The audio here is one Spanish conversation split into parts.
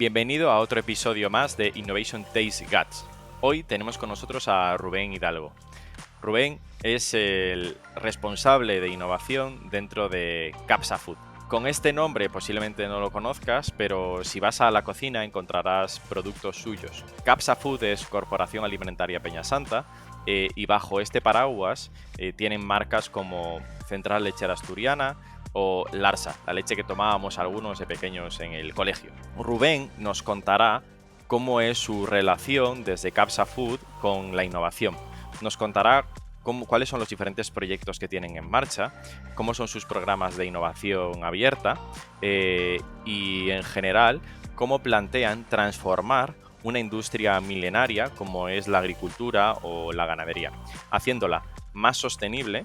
Bienvenido a otro episodio más de Innovation Takes Guts. Hoy tenemos con nosotros a Rubén Hidalgo. Rubén es el responsable de innovación dentro de Capsa Food. Con este nombre posiblemente no lo conozcas, pero si vas a la cocina encontrarás productos suyos. Capsa Food es Corporación Alimentaria Peñasanta y bajo este paraguas tienen marcas como Central Lechera Asturiana o Larsa, la leche que tomábamos algunos de pequeños en el colegio. Rubén nos contará cómo es su relación desde Capsa Food con la innovación. Nos contará cuáles son los diferentes proyectos que tienen en marcha, cómo son sus programas de innovación abierta y, en general, cómo plantean transformar una industria milenaria como es la agricultura o la ganadería, haciéndola más sostenible,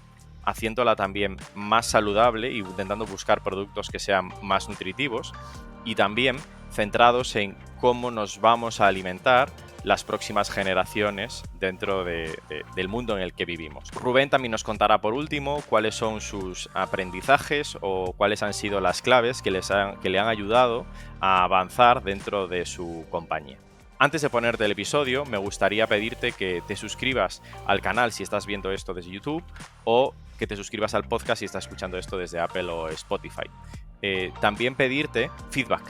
haciéndola también más saludable y intentando buscar productos que sean más nutritivos y también centrados en cómo nos vamos a alimentar las próximas generaciones dentro del mundo en el que vivimos. Rubén también nos contará por último cuáles son sus aprendizajes o cuáles han sido las claves que le han ayudado a avanzar dentro de su compañía. Antes de ponerte el episodio, me gustaría pedirte que te suscribas al canal si estás viendo esto desde YouTube o que te suscribas al podcast si estás escuchando esto desde Apple o Spotify. También pedirte feedback.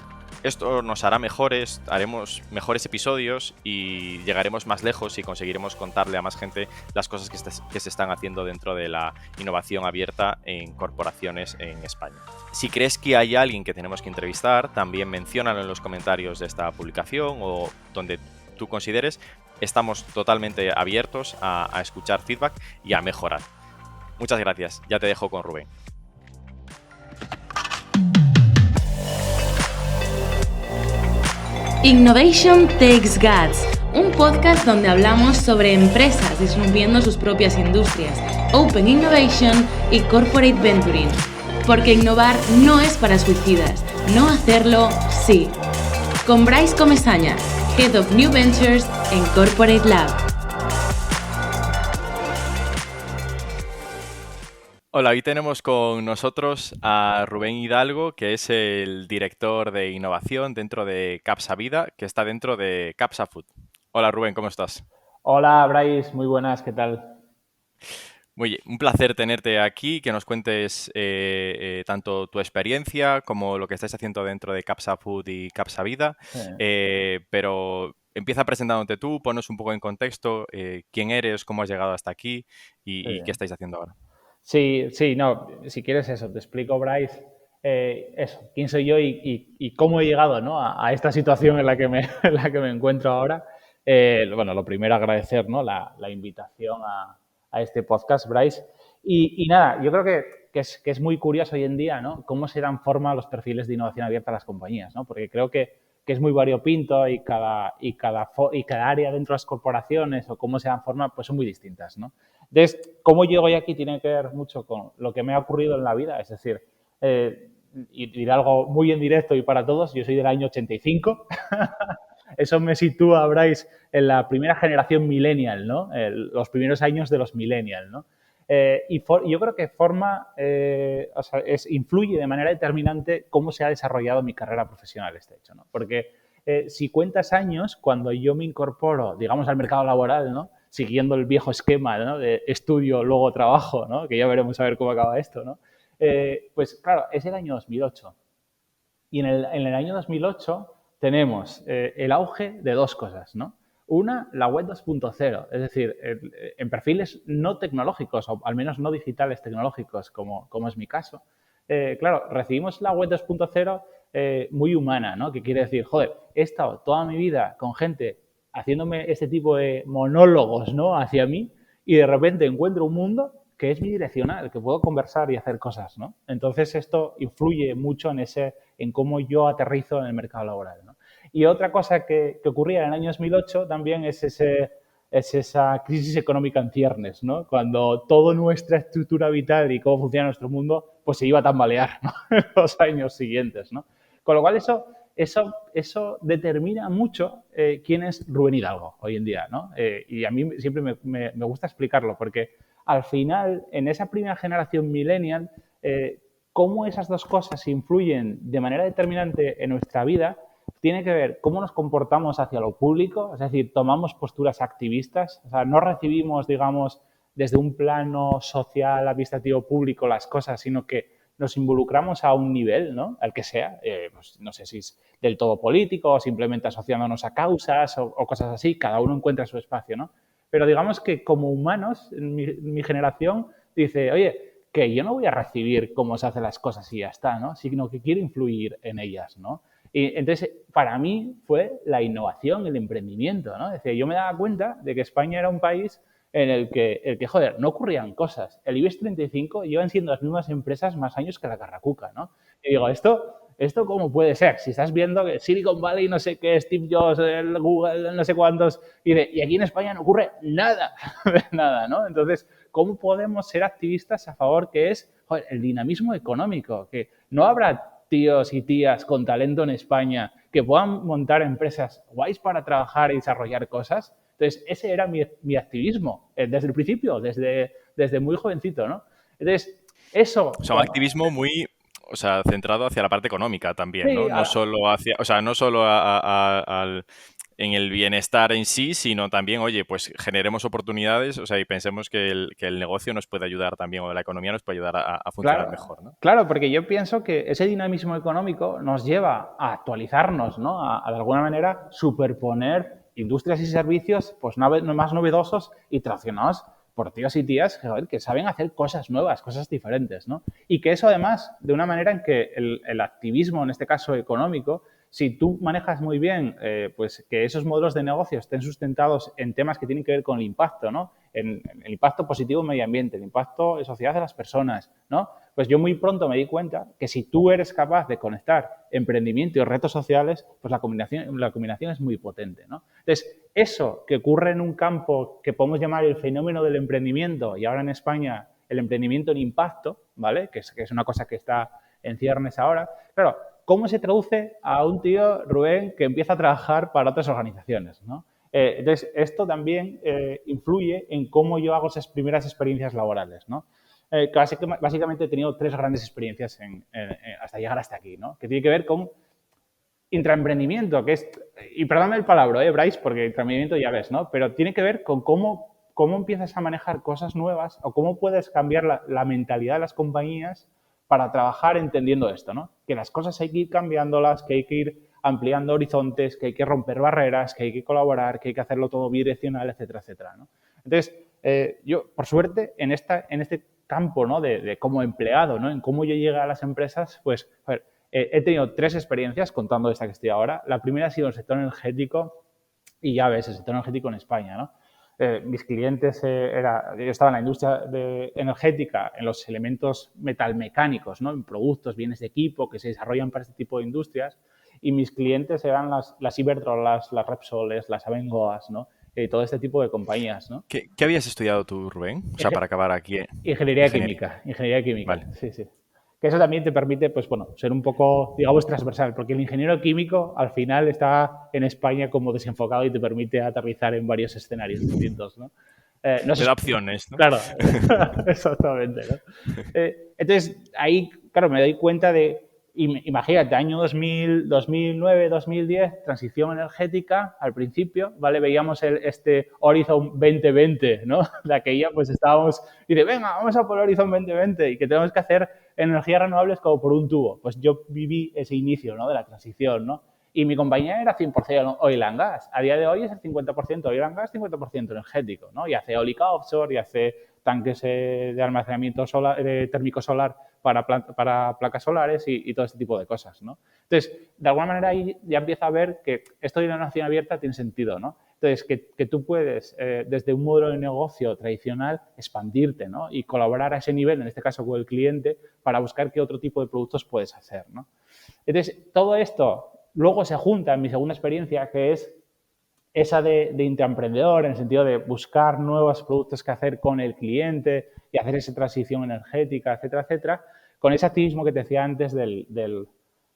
Esto nos hará mejores, haremos mejores episodios y llegaremos más lejos y conseguiremos contarle a más gente las cosas que se están haciendo dentro de la innovación abierta en corporaciones en España. Si crees que hay alguien que tenemos que entrevistar, también menciónalo en los comentarios de esta publicación o donde tú consideres. Estamos totalmente abiertos a escuchar feedback y a mejorar. Muchas gracias. Ya te dejo con Rubén. Innovation Takes Guts, un podcast donde hablamos sobre empresas disrumpiendo sus propias industrias, Open Innovation y Corporate Venturing. Porque innovar no es para suicidas, no hacerlo sí. Con Bryce Comesaña, Head of New Ventures en Corporate Lab. Hola, hoy tenemos con nosotros a Rubén Hidalgo, que es el director de innovación dentro de Capsa Vida, que está dentro de Capsa Food. Hola Rubén, ¿cómo estás? Hola Bryce, muy buenas, ¿qué tal? Muy bien, un placer tenerte aquí, que nos cuentes tanto tu experiencia como lo que estáis haciendo dentro de Capsa Food y Capsa Vida. Sí. Pero empieza presentándote tú, ponos un poco en contexto quién eres, cómo has llegado hasta aquí y qué estáis haciendo ahora. Sí, no, si quieres eso, te explico, Bryce, quién soy yo y cómo he llegado, ¿no? a esta situación en la que en la que me encuentro ahora. Bueno, lo primero agradecer, ¿no? la invitación a este podcast, Bryce. Y nada, yo creo que es muy curioso hoy en día, ¿no? Cómo se dan forma los perfiles de innovación abierta a las compañías, ¿no? Porque creo que es muy variopinto y cada área dentro de las corporaciones o cómo se dan forma, pues son muy distintas, ¿no? Entonces, cómo llego yo aquí tiene que ver mucho con lo que me ha ocurrido en la vida, es decir, y diré algo muy en directo y para todos, yo soy del año 85, eso me sitúa, Bryce, en la primera generación millennial, ¿no? Los primeros años de los millennials, ¿no? Yo creo que influye de manera determinante cómo se ha desarrollado mi carrera profesional este hecho, ¿no? Porque si cuentas años, cuando yo me incorporo, digamos, al mercado laboral, ¿no? Siguiendo el viejo esquema, ¿no? De estudio, luego trabajo, ¿no? Que ya veremos a ver cómo acaba esto, ¿no? Pues claro, es el año 2008. Y en el año 2008 tenemos el auge de dos cosas, ¿no? Una, la web 2.0, es decir, en perfiles no tecnológicos, o al menos no digitales tecnológicos, como es mi caso. Claro, recibimos la web 2.0 muy humana, ¿no? Que quiere decir, joder, he estado toda mi vida con gente haciéndome este tipo de monólogos, ¿no? Hacia mí, y de repente encuentro un mundo que es bidireccional, que puedo conversar y hacer cosas, ¿no? Entonces esto influye mucho en cómo yo aterrizo en el mercado laboral, ¿no? Y otra cosa que ocurría en el año 2008 también es esa crisis económica en ciernes, ¿no? Cuando toda nuestra estructura vital y cómo funciona nuestro mundo, pues se iba a tambalear, ¿no? En los años siguientes, ¿no? Con lo cual eso determina mucho quién es Rubén Hidalgo hoy en día, ¿no? Y a mí siempre me gusta explicarlo porque al final, en esa primera generación millennial, cómo esas dos cosas influyen de manera determinante en nuestra vida, tiene que ver cómo nos comportamos hacia lo público, es decir, tomamos posturas activistas, o sea, no recibimos, digamos, desde un plano social, administrativo, público las cosas, sino que nos involucramos a un nivel, ¿no? Al que sea, pues no sé si es del todo político o simplemente asociándonos a causas o cosas así, cada uno encuentra su espacio, ¿no? Pero digamos que como humanos, mi generación dice, oye, que yo no voy a recibir cómo se hacen las cosas y ya está, ¿no? Sino que quiero influir en ellas, ¿no? Y entonces, para mí fue la innovación, el emprendimiento, ¿no? Es decir, yo me daba cuenta de que España era un país en el que, joder, no ocurrían cosas. El IBEX 35 llevan siendo las mismas empresas más años que la Carracuca, ¿no? Y digo, ¿esto cómo puede ser? Si estás viendo que Silicon Valley, no sé qué, Steve Jobs, el Google, no sé cuántos, y aquí en España no ocurre nada, nada, ¿no? Entonces, ¿cómo podemos ser activistas a favor que es, joder, el dinamismo económico? Que no habrá tíos y tías con talento en España que puedan montar empresas guays para trabajar y desarrollar cosas. Entonces, ese era mi activismo desde el principio, desde muy jovencito, ¿no? Entonces, eso... O sea, un activismo muy, o sea, centrado hacia la parte económica también, ¿no? Sí, No solo hacia, o sea, no solo en el bienestar en sí, sino también, oye, pues generemos oportunidades, o sea, y pensemos que el negocio nos puede ayudar también, o la economía nos puede ayudar a funcionar claro, mejor, ¿no? claro, porque yo pienso que ese dinamismo económico nos lleva a actualizarnos, ¿no? A de alguna manera superponer industrias y servicios pues más novedosos y traccionados por tíos y tías joder, que saben hacer cosas nuevas, cosas diferentes, ¿no? Y que eso además, de una manera en que el activismo, en este caso económico, si tú manejas muy bien, pues que esos modelos de negocio estén sustentados en temas que tienen que ver con el impacto, ¿no? En el impacto positivo en medio ambiente, el impacto en sociedad de las personas, ¿no? Pues yo muy pronto me di cuenta que si tú eres capaz de conectar emprendimiento y retos sociales, pues la combinación es muy potente, ¿no? Entonces, eso que ocurre en un campo que podemos llamar el fenómeno del emprendimiento y ahora en España el emprendimiento en impacto, ¿vale? Que es una cosa que está en ciernes ahora. Claro, ¿cómo se traduce a un tío, Rubén, que empieza a trabajar para otras organizaciones, ¿no? Entonces, esto también influye en cómo yo hago esas primeras experiencias laborales, ¿no? Básicamente he tenido 3 grandes experiencias hasta llegar hasta aquí, ¿no? Que tiene que ver con intraemprendimiento, que es, y perdóname el palabra, Bryce, porque intraemprendimiento ya ves, ¿no? Pero tiene que ver con cómo empiezas a manejar cosas nuevas o cómo puedes cambiar la mentalidad de las compañías para trabajar entendiendo esto, ¿no? Que las cosas hay que ir cambiándolas, que hay que ir ampliando horizontes, que hay que romper barreras, que hay que colaborar, que hay que hacerlo todo bidireccional, etcétera, etcétera, ¿no? Entonces, yo, por suerte, en este campo, ¿no? de como empleado, ¿no? En cómo yo llegué a las empresas, pues, a ver, he tenido 3 experiencias contando esta que estoy ahora. La primera ha sido el sector energético y ya ves, el sector energético en España, ¿no? Mis clientes, yo estaba en la industria energética, en los elementos metalmecánicos, ¿no? En productos, bienes de equipo que se desarrollan para este tipo de industrias y mis clientes eran las Iberdrolas, las Repsoles, las Abengoas, ¿no? Todo este tipo de compañías, ¿no? ¿Qué habías estudiado tú, Rubén? O sea, para acabar aquí. Ingeniería química, Vale. sí, sí. Que eso también te permite, pues bueno, ser un poco, digamos, transversal, porque el ingeniero químico al final está en España como desenfocado y te permite aterrizar en varios escenarios distintos, ¿no? Te da opciones, ¿no? Claro, exactamente, ¿no? Entonces, ahí, claro, me doy cuenta de, imagínate, año 2000, 2009, 2010, transición energética, al principio, ¿vale? Veíamos este Horizon 2020, ¿no? De aquella, pues estábamos, y de, venga, vamos a por Horizon 2020 y que tenemos que hacer energías renovables como por un tubo. Pues yo viví ese inicio, ¿no? De la transición, ¿no? Y mi compañía era 100% oil and gas. A día de hoy es el 50% oil and gas, 50% energético, ¿no? Y hace eólica offshore, y hace tanques de almacenamiento térmico solar para placas solares y todo este tipo de cosas, ¿no? Entonces, de alguna manera ahí ya empieza a ver que esto de innovación abierta tiene sentido, ¿no? Entonces, que tú puedes, desde un modelo de negocio tradicional, expandirte, ¿no? Y colaborar a ese nivel, en este caso con el cliente, para buscar qué otro tipo de productos puedes hacer, ¿no? Entonces, todo esto luego se junta en mi segunda experiencia, que es esa de intraemprendedor, en el sentido de buscar nuevos productos que hacer con el cliente y hacer esa transición energética, etcétera, etcétera, con ese activismo que te decía antes de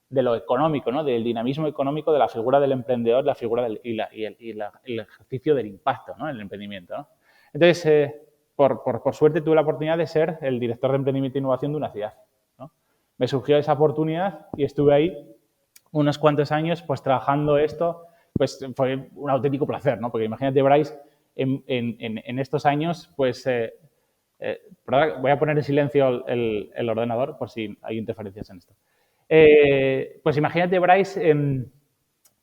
lo económico, ¿no? Del dinamismo económico de la figura del emprendedor, la figura el ejercicio del impacto, ¿no? En el emprendimiento, ¿no? Entonces, por suerte tuve la oportunidad de ser el director de emprendimiento e innovación de una ciudad, ¿no? Me surgió esa oportunidad y estuve ahí unos cuantos años, pues trabajando esto, pues fue un auténtico placer, ¿no? Porque imagínate, Bryce, en estos años, pues, perdón, voy a poner en silencio el ordenador por si hay interferencias en esto. Pues imagínate, Bryce,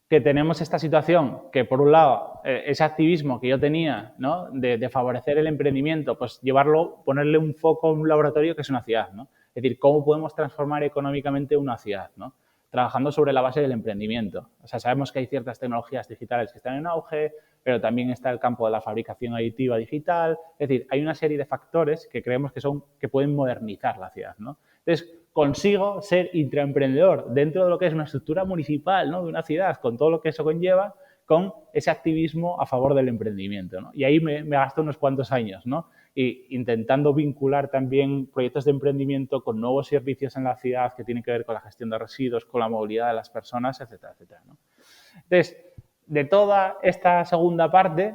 que tenemos esta situación que, por un lado, ese activismo que yo tenía, ¿no? de favorecer el emprendimiento, pues llevarlo, ponerle un foco en un laboratorio que es una ciudad, ¿no? Es decir, cómo podemos transformar económicamente una ciudad, ¿no? Trabajando sobre la base del emprendimiento. O sea, sabemos que hay ciertas tecnologías digitales que están en auge, pero también está el campo de la fabricación aditiva digital. Es decir, hay una serie de factores que creemos que pueden modernizar la ciudad, ¿no? Entonces, consigo ser intraemprendedor dentro de lo que es una estructura municipal, ¿no? De una ciudad, con todo lo que eso conlleva, con ese activismo a favor del emprendimiento, ¿no? Y ahí me gasto unos cuantos años, ¿no? Y intentando vincular también proyectos de emprendimiento con nuevos servicios en la ciudad que tienen que ver con la gestión de residuos, con la movilidad de las personas, etcétera, etcétera, ¿no? Entonces, de toda esta segunda parte,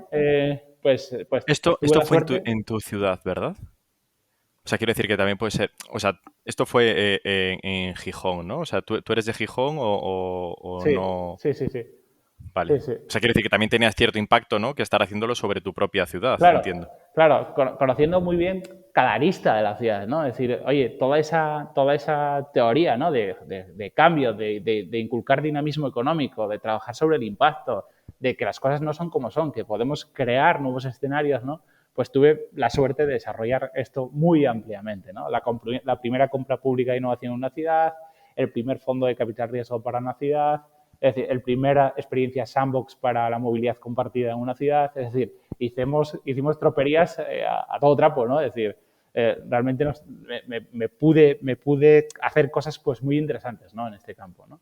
pues Esto tuve la fue suerte. en tu ciudad, ¿verdad? O sea, quiero decir que también puede ser, o sea, esto fue en Gijón, ¿no? O sea, ¿tú eres de Gijón o Sí, no? sí, sí, sí. Vale. Sí, sí. O sea, quiero decir que también tenías cierto impacto, ¿no? Que estar haciéndolo sobre tu propia ciudad, Claro, entiendo. claro, conociendo muy bien cada arista de la ciudad, ¿no? Es decir, oye, toda esa teoría, ¿no? De cambio, de inculcar dinamismo económico, de trabajar sobre el impacto, de que las cosas no son como son, que podemos crear nuevos escenarios, ¿no? Pues tuve la suerte de desarrollar esto muy ampliamente, ¿no? La primera compra pública de innovación en una ciudad, el primer fondo de capital riesgo para una ciudad, es decir, la primera experiencia sandbox para la movilidad compartida en una ciudad, es decir, hicimos troperías a todo trapo, ¿no? Es decir, realmente me pude hacer cosas pues muy interesantes, ¿no? En este campo, ¿no?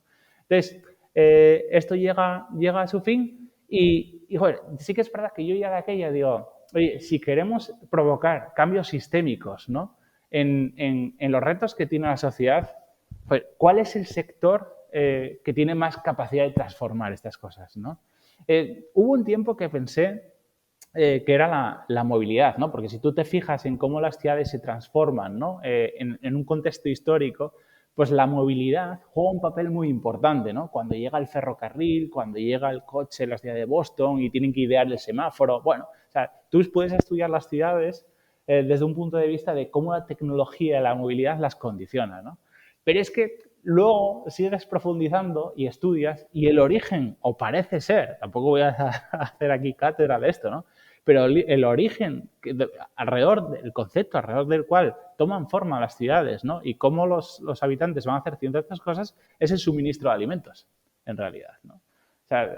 Entonces, esto llega a su fin y, joder, sí que es verdad que yo ya de aquella digo, oye, si queremos provocar cambios sistémicos, ¿no? En los retos que tiene la sociedad, pues, ¿cuál es el sector que tiene más capacidad de transformar estas cosas, ¿no? Hubo un tiempo que pensé que era la movilidad, ¿no? Porque si tú te fijas en cómo las ciudades se transforman, ¿no? En un contexto histórico, pues la movilidad juega un papel muy importante, ¿no? Cuando llega el ferrocarril, cuando llega el coche en la ciudad de Boston y tienen que idear el semáforo, bueno, o sea, tú puedes estudiar las ciudades desde un punto de vista de cómo la tecnología y la movilidad las condiciona, ¿no? Pero es que luego sigues profundizando y estudias y el origen, o parece ser, tampoco voy a hacer aquí cátedra de esto, ¿no? Pero el origen alrededor del concepto, alrededor del cual toman forma las ciudades, ¿no? Y cómo los habitantes van a hacer ciertas cosas, es el suministro de alimentos, en realidad, ¿no? O sea,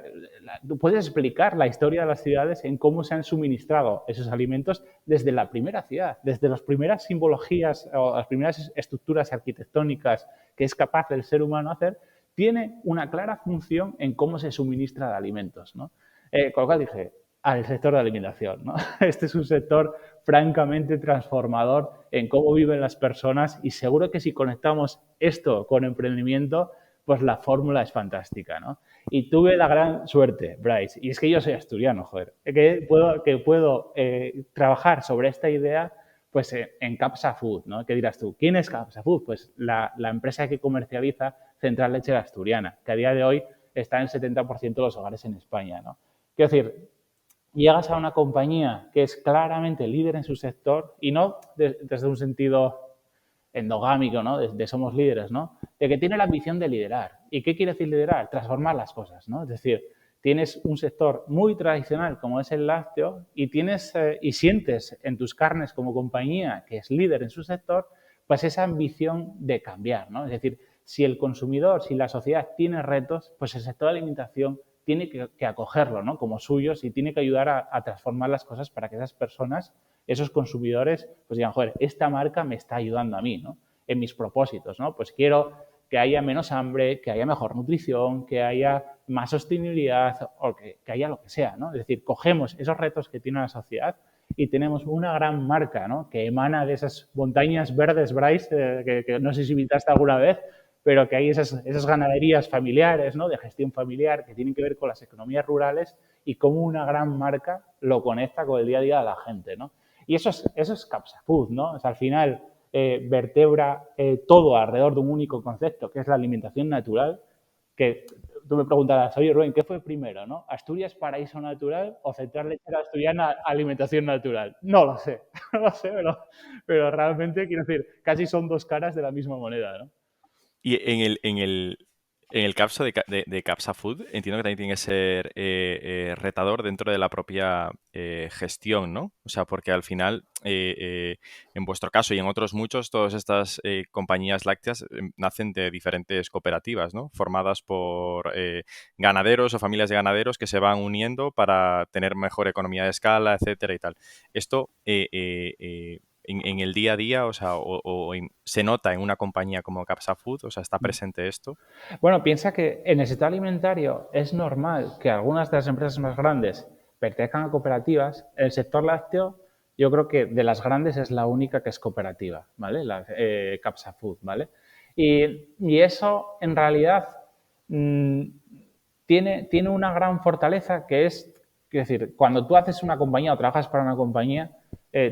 tú puedes explicar la historia de las ciudades en cómo se han suministrado esos alimentos desde la primera ciudad, desde las primeras simbologías o las primeras estructuras arquitectónicas que es capaz el ser humano hacer, tiene una clara función en cómo se suministra de alimentos, ¿no? Con lo cual dije, al sector de alimentación, ¿no? Este es un sector francamente transformador en cómo viven las personas y seguro que si conectamos esto con emprendimiento, pues la fórmula es fantástica, ¿no? Y tuve la gran suerte, Bryce, y es que yo soy asturiano, joder, que puedo trabajar sobre esta idea pues en Capsa Food, ¿no? ¿Qué dirás tú? ¿Quién es Capsa Food? Pues la empresa que comercializa Central Lechera Asturiana, que a día de hoy está en el 70% de los hogares en España, ¿no? Quiero decir, llegas a una compañía que es claramente líder en su sector y no desde un sentido endogámico, ¿no? De somos líderes, ¿no? De que tiene la ambición de liderar. ¿Y qué quiere decir liderar? Transformar las cosas, ¿no? Es decir, tienes un sector muy tradicional como es el lácteo y y sientes en tus carnes como compañía que es líder en su sector, pues esa ambición de cambiar, ¿no? Es decir, si el consumidor, si la sociedad tiene retos, pues el sector de alimentación tiene que acogerlo, ¿no? Como suyos y tiene que ayudar a transformar las cosas para que esas personas, esos consumidores, pues digan, joder, esta marca me está ayudando a mí, ¿no? En mis propósitos, ¿no? Pues quiero que haya menos hambre, que haya mejor nutrición, que haya más sostenibilidad o que haya lo que sea, ¿no? Es decir, cogemos esos retos que tiene la sociedad y tenemos una gran marca, ¿no? Que emana de esas montañas verdes, Bryce, que no sé si visitaste alguna vez, pero que hay esas ganaderías familiares, ¿no? De gestión familiar que tienen que ver con las economías rurales y cómo una gran marca lo conecta con el día a día de la gente, ¿no? Y eso es Capsa Food, ¿no? O sea, al final vertebra todo alrededor de un único concepto, que es la alimentación natural, que tú me preguntarás, oye, Rubén, ¿qué fue primero, no? ¿Asturias paraíso natural o Central Lechera Asturiana alimentación natural? No lo sé, no lo sé, pero realmente, quiero decir, casi son dos caras de la misma moneda, ¿no? Y en el caso de Capsa Food, entiendo que también tiene que ser retador dentro de la propia gestión, ¿no? O sea, porque al final, en vuestro caso y en otros muchos, todas estas compañías lácteas nacen de diferentes cooperativas, ¿no? Formadas por ganaderos o familias de ganaderos que se van uniendo para tener mejor economía de escala, etcétera y tal. Esto en el día a día, o sea, se nota en una compañía como Capsa Food, o sea, está presente esto. Bueno, piensa que en el sector alimentario es normal que algunas de las empresas más grandes pertenezcan a cooperativas. El sector lácteo, yo creo que de las grandes es la única que es cooperativa, ¿vale? La Capsa Food, ¿vale? Y eso, en realidad, mm, tiene una gran fortaleza que es, quiero decir, cuando tú haces una compañía o trabajas para una compañía,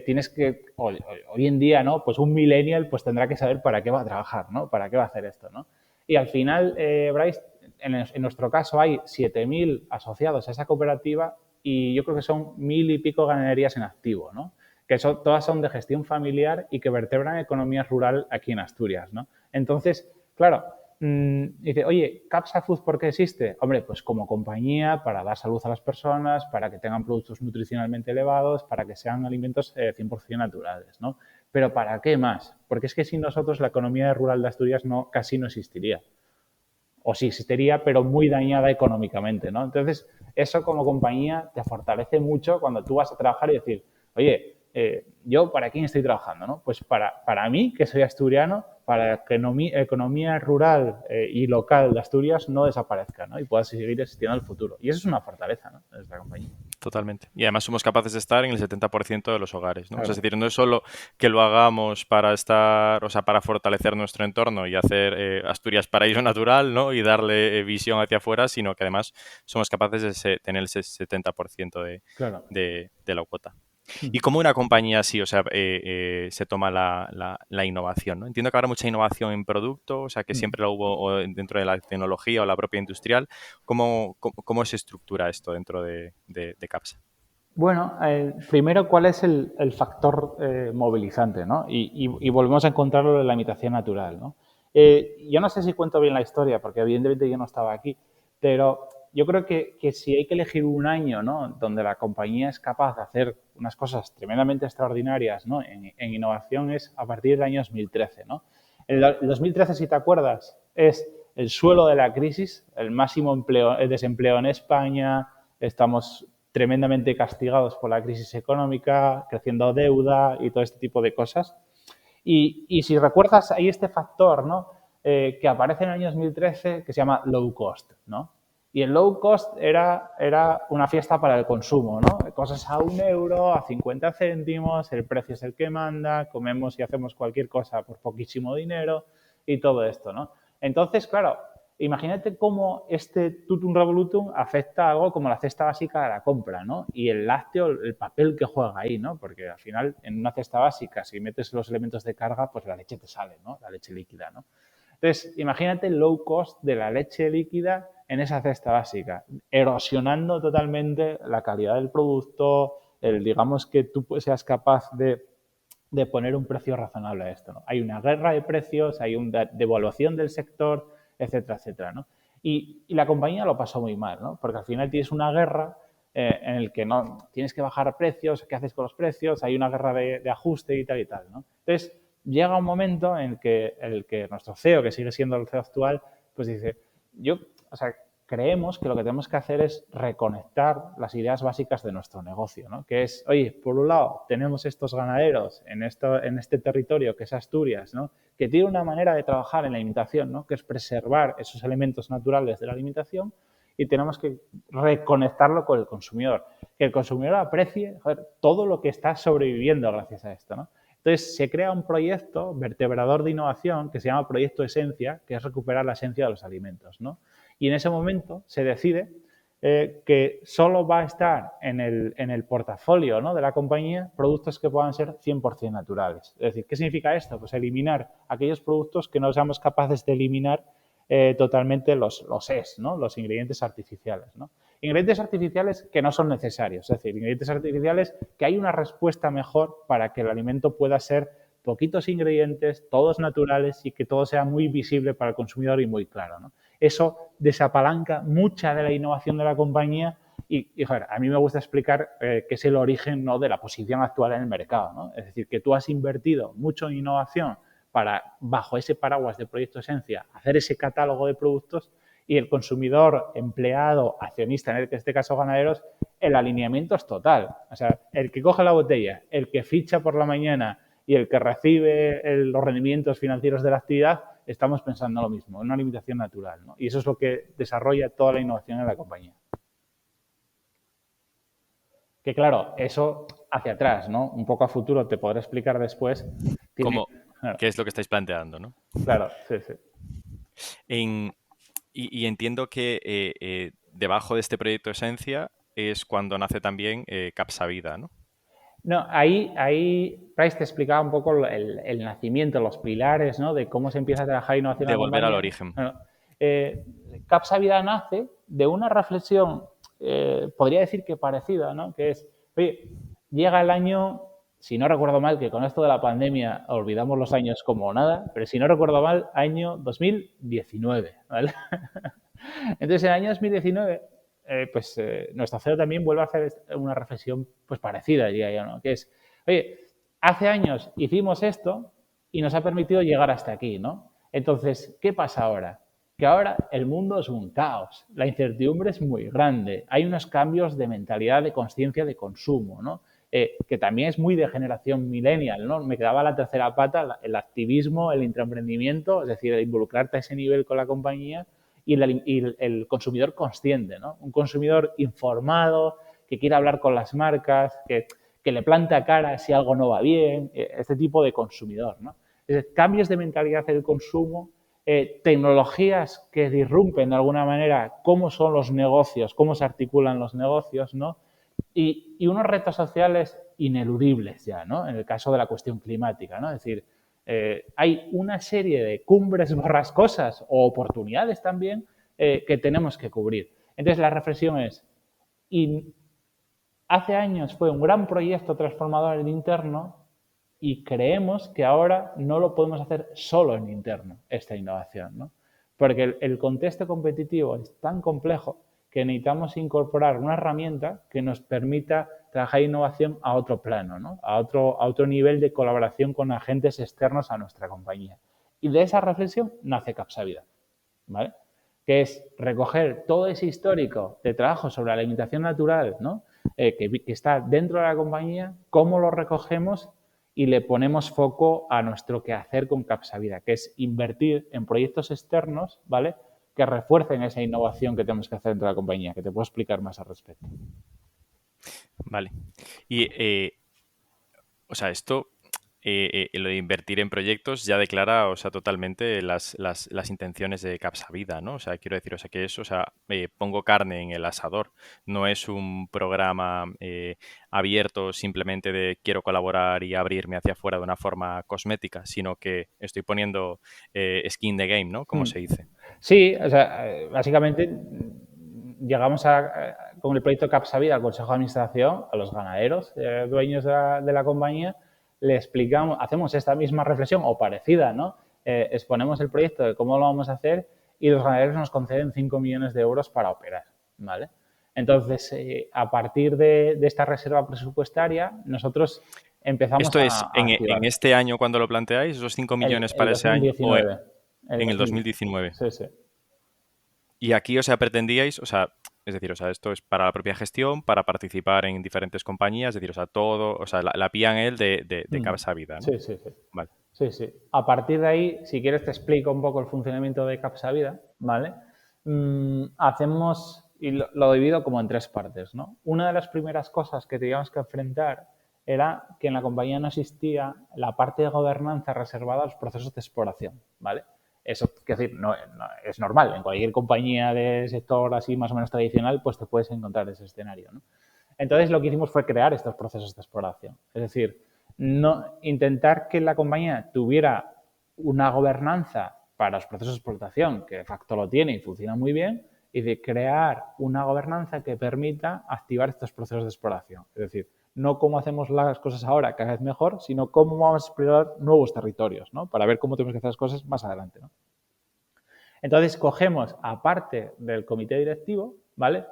tienes que, hoy en día, ¿no? Pues un millennial pues tendrá que saber para qué va a trabajar, ¿no? Para qué va a hacer esto, ¿no? Y al final, Bryce, en nuestro caso hay 7.000 asociados a esa cooperativa y yo creo que son 1.000 y pico ganaderías en activo, ¿no? Que todas son de gestión familiar y que vertebran economía rural aquí en Asturias, ¿no? Entonces, claro, dice, oye, Capsa Food, ¿por qué existe? Hombre, pues como compañía para dar salud a las personas, para que tengan productos nutricionalmente elevados, para que sean alimentos 100% naturales, ¿no? Pero ¿para qué más? Porque es que sin nosotros la economía rural de Asturias casi no existiría. O sí existiría, pero muy dañada económicamente, ¿no? Entonces, eso como compañía te fortalece mucho cuando tú vas a trabajar y decir, oye, ¿yo para quién estoy trabajando, no? Pues para mí, que soy asturiano, para que economía rural y local de Asturias no desaparezca, ¿no? Y pueda seguir existiendo en el futuro. Y eso es una fortaleza, ¿no? De esta compañía. Totalmente. Y además somos capaces de estar en el 70% de los hogares, ¿no? O sea, Claro. es decir, no es solo que lo hagamos para estar, o sea, para fortalecer nuestro entorno y hacer Asturias paraíso natural, ¿no? Y darle visión hacia afuera, sino que además somos capaces de tener ese 70% Claro. de la cuota. ¿Y cómo una compañía así, o sea, se toma la innovación, ¿no? Entiendo que habrá mucha innovación en producto, o sea, que siempre lo hubo dentro de la tecnología o la propia industrial. ¿Cómo se estructura esto dentro de Capsa? Bueno, primero, ¿cuál es el factor movilizante, ¿no? Y volvemos a encontrarlo en la imitación natural, ¿no? Yo no sé si cuento bien la historia, porque evidentemente yo no estaba aquí, pero yo creo que si hay que elegir un año, ¿no? Donde la compañía es capaz de hacer unas cosas tremendamente extraordinarias, ¿no? En innovación es a partir del año 2013, ¿no? El 2013, si te acuerdas, es el suelo de la crisis, el máximo desempleo en España, estamos tremendamente castigados por la crisis económica, creciendo deuda y todo este tipo de cosas. Y si recuerdas, hay este factor, ¿no? Que aparece en el año 2013 que se llama low cost, ¿no? Y el low cost era una fiesta para el consumo, ¿no? Cosas a 1 euro, a 50 céntimos, el precio es el que manda, comemos y hacemos cualquier cosa por poquísimo dinero y todo esto, ¿no? Entonces, claro, imagínate cómo este tutum revolutum afecta a algo como la cesta básica de la compra, ¿no? Y el lácteo, el papel que juega ahí, ¿no? Porque al final, en una cesta básica, si metes los elementos de carga, pues la leche te sale, ¿no? La leche líquida, ¿no? Entonces, imagínate el low cost de la leche líquida en esa cesta básica, erosionando totalmente la calidad del producto, digamos que tú seas capaz de poner un precio razonable a esto, ¿no? Hay una guerra de precios, hay una devaluación del sector, etcétera, etcétera, ¿no? Y la compañía lo pasó muy mal, ¿no? Porque al final tienes una guerra en el que no tienes que bajar precios, ¿qué haces con los precios? Hay una guerra de ajuste y tal, ¿no? Entonces, llega un momento en el que nuestro CEO, que sigue siendo el CEO actual, pues dice, o sea, creemos que lo que tenemos que hacer es reconectar las ideas básicas de nuestro negocio, ¿no? Que es, oye, por un lado, tenemos estos ganaderos en este territorio que es Asturias, ¿no? Que tiene una manera de trabajar en la alimentación, ¿no? Que es preservar esos elementos naturales de la alimentación y tenemos que reconectarlo con el consumidor. Que el consumidor aprecie, joder, todo lo que está sobreviviendo gracias a esto, ¿no? Entonces, se crea un proyecto vertebrador de innovación que se llama Proyecto Esencia, que es recuperar la esencia de los alimentos, ¿no? Y en ese momento se decide que solo va a estar en el portafolio, ¿no? De la compañía productos que puedan ser 100% naturales. Es decir, ¿qué significa esto? Pues eliminar aquellos productos que no seamos capaces de eliminar totalmente los ES, ¿no? Los ingredientes artificiales, ¿no? Ingredientes artificiales que no son necesarios, es decir, ingredientes artificiales que hay una respuesta mejor para que el alimento pueda ser poquitos ingredientes, todos naturales y que todo sea muy visible para el consumidor y muy claro, ¿no? Eso desapalanca mucha de la innovación de la compañía y joder, a mí me gusta explicar que es el origen, ¿no?, de la posición actual en el mercado, ¿no? Es decir, que tú has invertido mucho en innovación para, bajo ese paraguas de Proyecto Esencia, hacer ese catálogo de productos y el consumidor, empleado, accionista, en este caso ganaderos, el alineamiento es total. O sea, el que coge la botella, el que ficha por la mañana y el que recibe los rendimientos financieros de la actividad, estamos pensando lo mismo, en una limitación natural, ¿no? Y eso es lo que desarrolla toda la innovación en la compañía. Que claro, eso hacia atrás, ¿no? Un poco a futuro, te podré explicar después. ¿Cómo? Claro. ¿Qué es lo que estáis planteando, no? Claro, sí, sí. Y entiendo que debajo de este proyecto Esencia es cuando nace también Capsavida, ¿no? No, ahí Price te explicaba un poco el nacimiento, los pilares, ¿no?, de cómo se empieza a trabajar innovación en De la volver compañía. al origen. Bueno, Capsavida nace de una reflexión, podría decir que parecida, ¿no?, que es, oye, llega el año, si no recuerdo mal, que con esto de la pandemia olvidamos los años como nada, pero si no recuerdo mal, año 2019, ¿vale? Entonces, en el año 2019, nuestro CEO también vuelve a hacer una reflexión pues parecida, diría yo, ¿no? Que es, oye, hace años hicimos esto y nos ha permitido llegar hasta aquí, ¿no? Entonces, ¿qué pasa ahora? Que ahora el mundo es un caos, la incertidumbre es muy grande, hay unos cambios de mentalidad, de conciencia de consumo, ¿no? Que también es muy de generación millennial, ¿no? Me quedaba la tercera pata, el activismo, el intraemprendimiento, es decir, el involucrarte a ese nivel con la compañía y el consumidor consciente, ¿no? Un consumidor informado, que quiere hablar con las marcas, que le planta cara si algo no va bien, este tipo de consumidor, ¿no? Es decir, cambios de mentalidad del consumo, tecnologías que disrumpen de alguna manera cómo son los negocios, cómo se articulan los negocios, ¿no? Y unos retos sociales ineludibles ya, ¿no? En el caso de la cuestión climática, ¿no? Es decir, hay una serie de cumbres borrascosas o oportunidades también que tenemos que cubrir. Entonces, la reflexión es, y hace años fue un gran proyecto transformador en interno y creemos que ahora no lo podemos hacer solo en interno, esta innovación, ¿no? Porque el contexto competitivo es tan complejo que necesitamos incorporar una herramienta que nos permita trabajar innovación a otro plano, ¿no? A otro nivel de colaboración con agentes externos a nuestra compañía. Y de esa reflexión nace Capsavida, ¿vale? Que es recoger todo ese histórico de trabajo sobre la alimentación natural, ¿no? Que está dentro de la compañía, cómo lo recogemos y le ponemos foco a nuestro quehacer con Capsavida, que es invertir en proyectos externos, ¿vale?, que refuercen esa innovación que tenemos que hacer dentro de la compañía, que te puedo explicar más al respecto. Vale. Y, o sea, esto, lo de invertir en proyectos ya declara, o sea, totalmente las intenciones de Capsavida, ¿no? O sea, quiero decir, o sea, que eso, o sea, pongo carne en el asador. No es un programa abierto simplemente de quiero colaborar y abrirme hacia afuera de una forma cosmética, sino que estoy poniendo skin the game, ¿no? Como se dice. Sí, o sea, básicamente llegamos con el proyecto Capsavida al Consejo de Administración, a los ganaderos, dueños de la compañía, le explicamos, hacemos esta misma reflexión o parecida, ¿no? Exponemos el proyecto de cómo lo vamos a hacer y los ganaderos nos conceden 5 millones de euros para operar, ¿vale? Entonces, a partir de esta reserva presupuestaria, nosotros empezamos ¿Esto es a activar. en este año cuando lo planteáis, esos 5 millones para ese año? ¿O en el 2019? Sí, sí. Y aquí, o sea, pretendíais, o sea, es decir, o sea, esto es para la propia gestión, para participar en diferentes compañías, es decir, o sea, todo, o sea, la P&L de Capsavida, ¿no? Sí, sí, sí. Vale. Sí, sí. A partir de ahí, si quieres, te explico un poco el funcionamiento de Capsavida, ¿vale? Hacemos, y lo divido como en 3 partes, ¿no? Una de las primeras cosas que teníamos que enfrentar era que en la compañía no existía la parte de gobernanza reservada a los procesos de exploración, ¿vale? Eso, quiero decir, no, es normal. En cualquier compañía de sector así más o menos tradicional, pues te puedes encontrar ese escenario, ¿no? Entonces, lo que hicimos fue crear estos procesos de exploración. Es decir, no intentar que la compañía tuviera una gobernanza para los procesos de explotación, que de facto lo tiene y funciona muy bien, y de crear una gobernanza que permita activar estos procesos de exploración. Es decir, no cómo hacemos las cosas ahora cada vez mejor, sino cómo vamos a explorar nuevos territorios, ¿no? Para ver cómo tenemos que hacer las cosas más adelante, ¿no? Entonces, cogemos, aparte del comité directivo, ¿vale?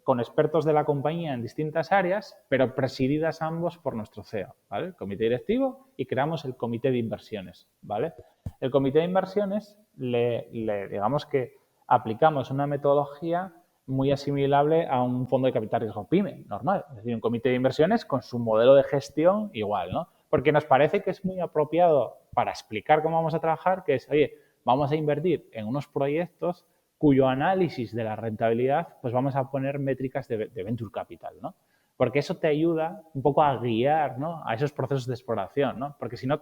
Con expertos de la compañía en distintas áreas, pero presididas ambos por nuestro CEO, ¿vale? El comité directivo, y creamos el comité de inversiones, ¿vale? El comité de inversiones, digamos que aplicamos una metodología muy asimilable a un fondo de capital riesgo PYME, normal. Es decir, un comité de inversiones con su modelo de gestión igual, ¿no? Porque nos parece que es muy apropiado para explicar cómo vamos a trabajar, que es, oye, vamos a invertir en unos proyectos cuyo análisis de la rentabilidad, pues vamos a poner métricas de venture capital, ¿no? Porque eso te ayuda un poco a guiar, ¿no? A esos procesos de exploración, ¿no? Porque si no,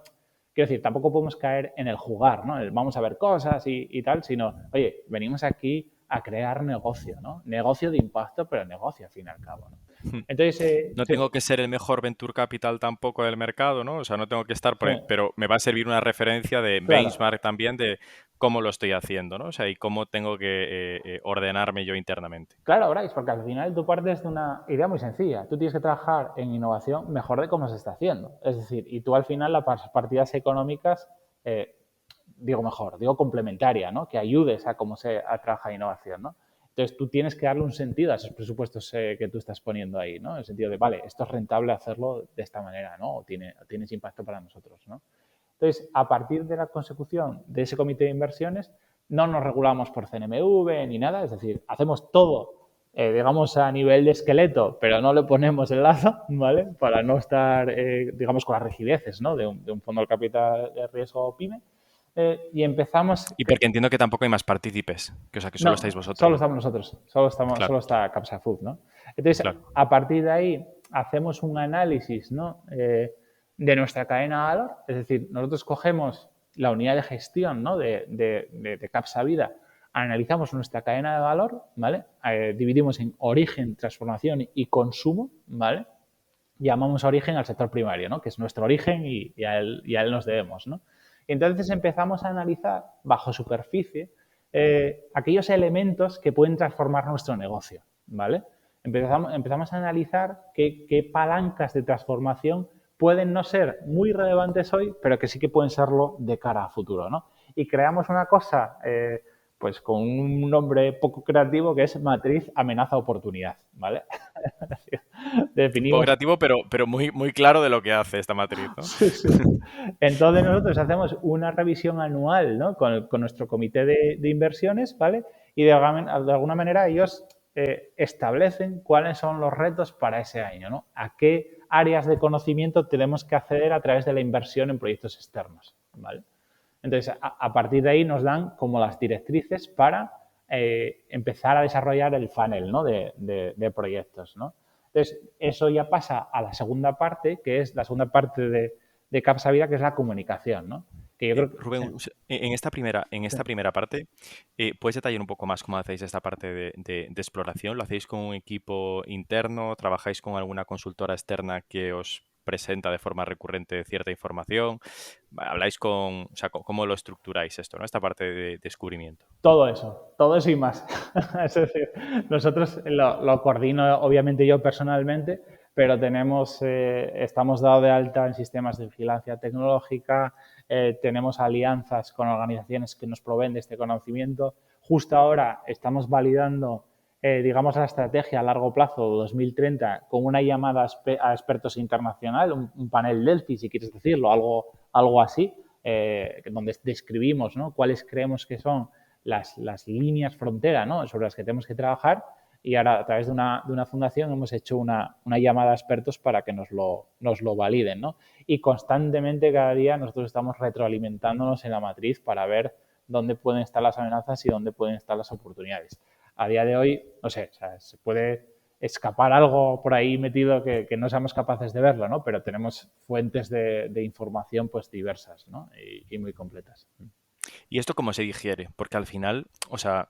quiero decir, tampoco podemos caer en el jugar, ¿no? El vamos a ver cosas y tal, sino, oye, venimos aquí a crear negocio, ¿no? Negocio de impacto, pero negocio al fin y al cabo, ¿no? Entonces, No sí, tengo que ser el mejor venture capital tampoco del mercado, ¿no? O sea, no tengo que estar sí, pero me va a servir una referencia de claro. benchmark también de cómo lo estoy haciendo, ¿no? O sea, y cómo tengo que ordenarme yo internamente. Claro, Bryce, porque al final tú partes de una idea muy sencilla. Tú tienes que trabajar en innovación mejor de cómo se está haciendo. Es decir, y tú al final las partidas económicas, digo mejor, digo complementaria, ¿no? Que ayudes a cómo se trabaja innovación, ¿no? Entonces tú tienes que darle un sentido a esos presupuestos que tú estás poniendo ahí, ¿no? En el sentido de, vale, esto es rentable hacerlo de esta manera, ¿no? O tienes impacto para nosotros, ¿no? Entonces, a partir de la consecución de ese comité de inversiones, no nos regulamos por CNMV ni nada, es decir, hacemos todo, digamos, a nivel de esqueleto, pero no le ponemos el lazo, ¿vale? Para no estar, digamos, con las rigideces, ¿no? De un fondo de capital de riesgo PYME. Y empezamos... Y porque entiendo que tampoco hay más partícipes, que, o sea, que solo estáis No, vosotros, solo ¿no? estamos nosotros, Claro, solo está Capsa Food, ¿no? Entonces, claro. a partir de ahí, hacemos un análisis, ¿no? De nuestra cadena de valor, es decir, nosotros cogemos la unidad de gestión, ¿no? de Capsa Vida, analizamos nuestra cadena de valor, ¿vale? Dividimos en origen, transformación y consumo, ¿vale? Llamamos origen al sector primario, ¿no? Que es nuestro origen y a él nos debemos, ¿no? Y entonces empezamos a analizar bajo superficie aquellos elementos que pueden transformar nuestro negocio, ¿vale? Empezamos a analizar qué palancas de transformación pueden no ser muy relevantes hoy, pero que sí que pueden serlo de cara a futuro, ¿no? Y creamos una cosa, pues con un nombre poco creativo, que es matriz amenaza oportunidad, ¿vale? Poco Definimos. creativo, pero muy, muy claro de lo que hace esta matriz, ¿no? Sí, sí. Entonces nosotros hacemos una revisión anual, ¿no? Con nuestro comité de inversiones, ¿vale? Y de alguna manera ellos establecen cuáles son los retos para ese año, ¿no? A qué áreas de conocimiento tenemos que acceder a través de la inversión en proyectos externos, ¿vale? Entonces, a partir de ahí nos dan como las directrices para empezar a desarrollar el funnel, ¿no? de proyectos, ¿no? Entonces, eso ya pasa a la segunda parte, que es la segunda parte de Capsa Vida, que es la comunicación, ¿no? Que yo creo que... Rubén, Sí, en sí. esta primera parte, ¿puedes detallar un poco más cómo hacéis esta parte de exploración? ¿Lo hacéis con un equipo interno? ¿Trabajáis con alguna consultora externa que os presenta de forma recurrente cierta información? ¿Habláis con, o sea, cómo lo estructuráis esto, ¿no? Esta parte de descubrimiento. Todo eso y más. Es decir, nosotros lo coordino obviamente yo personalmente, pero estamos dados de alta en sistemas de vigilancia tecnológica, tenemos alianzas con organizaciones que nos proveen de este conocimiento. Justo ahora estamos validando, digamos, la estrategia a largo plazo 2030 con una llamada a expertos internacional, un panel Delphi, si quieres decirlo, algo así, donde describimos, ¿no? Cuáles creemos que son las líneas frontera, ¿no? Sobre las que tenemos que trabajar, y ahora a través de una fundación hemos hecho una llamada a expertos para que nos lo validen, ¿no? Y constantemente cada día nosotros estamos retroalimentándonos en la matriz para ver dónde pueden estar las amenazas y dónde pueden estar las oportunidades. A día de hoy, no sé, o sea, se puede escapar algo por ahí metido que no seamos capaces de verlo, ¿no? Pero tenemos fuentes de información pues diversas, ¿no? Y muy completas. ¿Y esto cómo se digiere? Porque al final, o sea,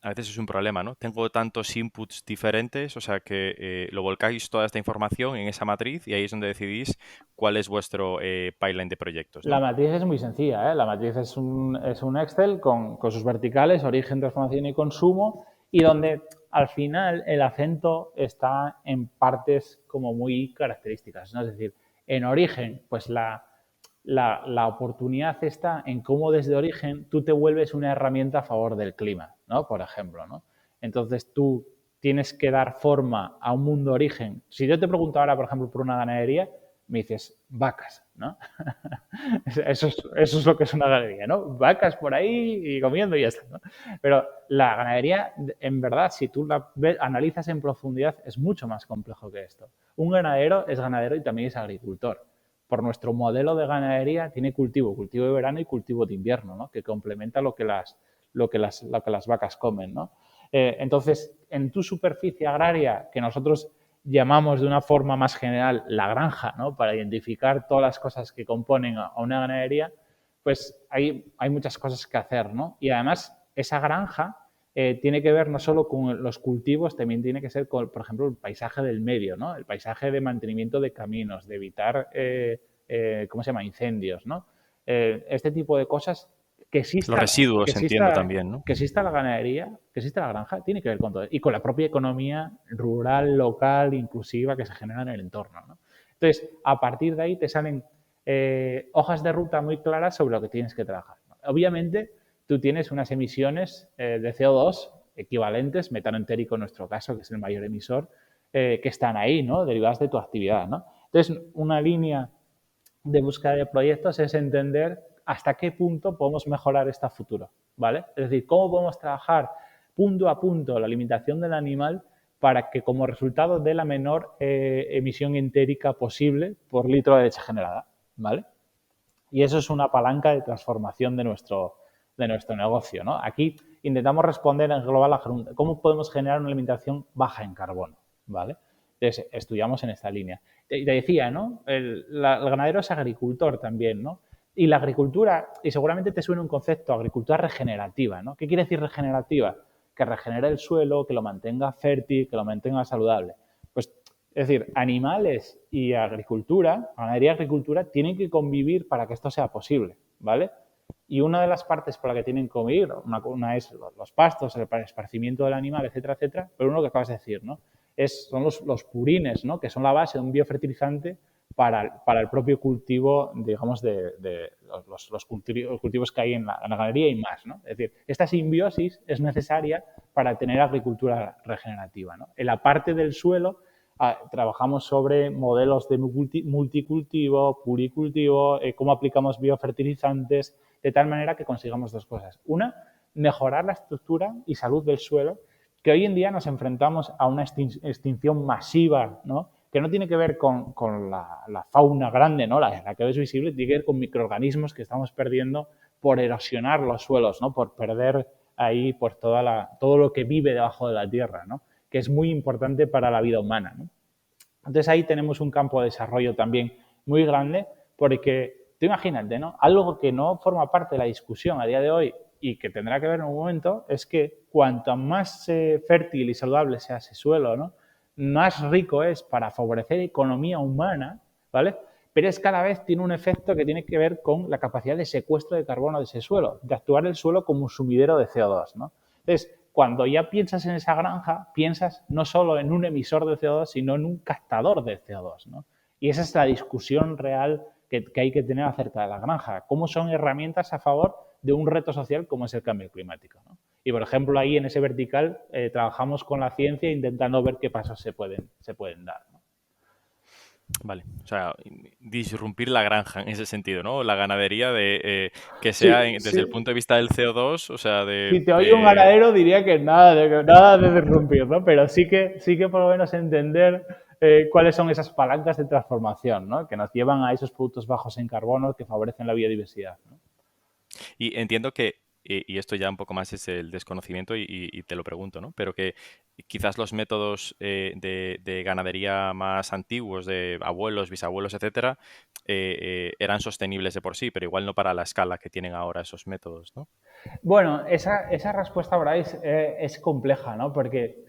a veces es un problema, ¿no? Tengo tantos inputs diferentes, o sea que lo volcáis toda esta información en esa matriz y ahí es donde decidís cuál es vuestro pipeline de proyectos, La ¿no? matriz es muy sencilla, ¿eh? La matriz es un Excel con sus verticales, origen, transformación y consumo, y donde al final el acento está en partes como muy características, ¿no? Es decir, en origen, pues la oportunidad está en cómo desde origen tú te vuelves una herramienta a favor del clima, ¿no? Por ejemplo, ¿no? Entonces tú tienes que dar forma a un mundo origen. Si yo te pregunto ahora, por ejemplo, por una ganadería, me dices vacas, ¿no? Eso es lo que es una ganadería, ¿no? Vacas por ahí y comiendo y ya está, ¿no? Pero la ganadería, en verdad, si tú la analizas en profundidad, es mucho más complejo que esto. Un ganadero es ganadero y también es agricultor. Por nuestro modelo de ganadería tiene cultivo de verano y cultivo de invierno, ¿no? Que complementa lo que las vacas comen, ¿no? Entonces, en tu superficie agraria, que nosotros llamamos de una forma más general la granja, ¿no? Para identificar todas las cosas que componen a una ganadería, pues hay muchas cosas que hacer, ¿no? Y además, esa granja tiene que ver no solo con los cultivos, también tiene que ser con, por ejemplo, el paisaje del medio, ¿no? El paisaje de mantenimiento de caminos, de evitar, ¿cómo se llama?, incendios, ¿no? Este tipo de cosas que Los exista, residuos entiendo también, ¿no? que exista la ganadería, que exista la granja, tiene que ver con todo. Y con la propia economía rural, local, inclusiva que se genera en el entorno, ¿no? Entonces, a partir de ahí te salen hojas de ruta muy claras sobre lo que tienes que trabajar, ¿no? Obviamente, tú tienes unas emisiones de CO2 equivalentes, metano entérico en nuestro caso, que es el mayor emisor, que están ahí, ¿no? Derivadas de tu actividad, ¿no? Entonces, una línea de búsqueda de proyectos es entender hasta qué punto podemos mejorar esto a futuro, ¿vale? Es decir, cómo podemos trabajar punto a punto la alimentación del animal para que como resultado dé la menor emisión entérica posible por litro de leche generada, ¿vale? Y eso es una palanca de transformación de nuestro negocio, ¿no? Aquí intentamos responder en global a cómo podemos generar una alimentación baja en carbono, ¿vale? Entonces, estudiamos en esta línea. Te decía, ¿no? El ganadero es agricultor también, ¿no? Y la agricultura, y seguramente te suena un concepto, agricultura regenerativa, ¿no? ¿Qué quiere decir regenerativa? Que regenere el suelo, que lo mantenga fértil, que lo mantenga saludable. Pues, es decir, animales y agricultura, ganadería y agricultura, tienen que convivir para que esto sea posible, ¿vale? Y una de las partes por la que tienen que convivir, una es los pastos, el esparcimiento del animal, etcétera, etcétera, pero uno que acabas de decir, ¿no? Son los purines, ¿no? Que son la base de un biofertilizante para el propio cultivo, digamos, de los cultivos que hay en la ganadería y más, ¿no? Es decir, esta simbiosis es necesaria para tener agricultura regenerativa, ¿no? En la parte del suelo trabajamos sobre modelos de multicultivo, puricultivo, cómo aplicamos biofertilizantes, de tal manera que consigamos dos cosas. Una, mejorar la estructura y salud del suelo, que hoy en día nos enfrentamos a una extinción masiva, ¿no? Que no tiene que ver con la fauna grande, ¿no? La que ves visible, tiene que ver con microorganismos que estamos perdiendo por erosionar los suelos, ¿no? Por perder ahí pues, todo lo que vive debajo de la tierra, ¿no? Que es muy importante para la vida humana, ¿no? Entonces ahí tenemos un campo de desarrollo también muy grande porque tú imagínate, ¿no? Algo que no forma parte de la discusión a día de hoy y que tendrá que ver en un momento es que cuanto más fértil y saludable sea ese suelo, ¿no? Más rico es para favorecer economía humana, ¿vale? Pero es cada vez tiene un efecto que tiene que ver con la capacidad de secuestro de carbono de ese suelo, de actuar el suelo como un sumidero de CO2, ¿no? Entonces, cuando ya piensas en esa granja, piensas no solo en un emisor de CO2, sino en un captador de CO2, ¿no? Y esa es la discusión real que hay que tener acerca de la granja. ¿Cómo son herramientas a favor de un reto social como es el cambio climático, ¿no? Y, por ejemplo, ahí en ese vertical trabajamos con la ciencia intentando ver qué pasos se pueden dar, ¿no? Vale, o sea, disrumpir la granja en ese sentido, ¿no? La ganadería de que sea Sí, desde el sí. punto de vista del CO2, o sea, Si te oye un ganadero diría que nada de disrumpir, ¿no? Pero sí que por lo menos entender cuáles son esas palancas de transformación, ¿no? Que nos llevan a esos productos bajos en carbono que favorecen la biodiversidad, ¿no? Y entiendo que y esto ya un poco más es el desconocimiento y te lo pregunto, ¿no? Pero que quizás los métodos de ganadería más antiguos, de abuelos, bisabuelos, etcétera, eran sostenibles de por sí, pero igual no para la escala que tienen ahora esos métodos, ¿no? Bueno, esa respuesta, Bryce, es compleja, ¿no? Porque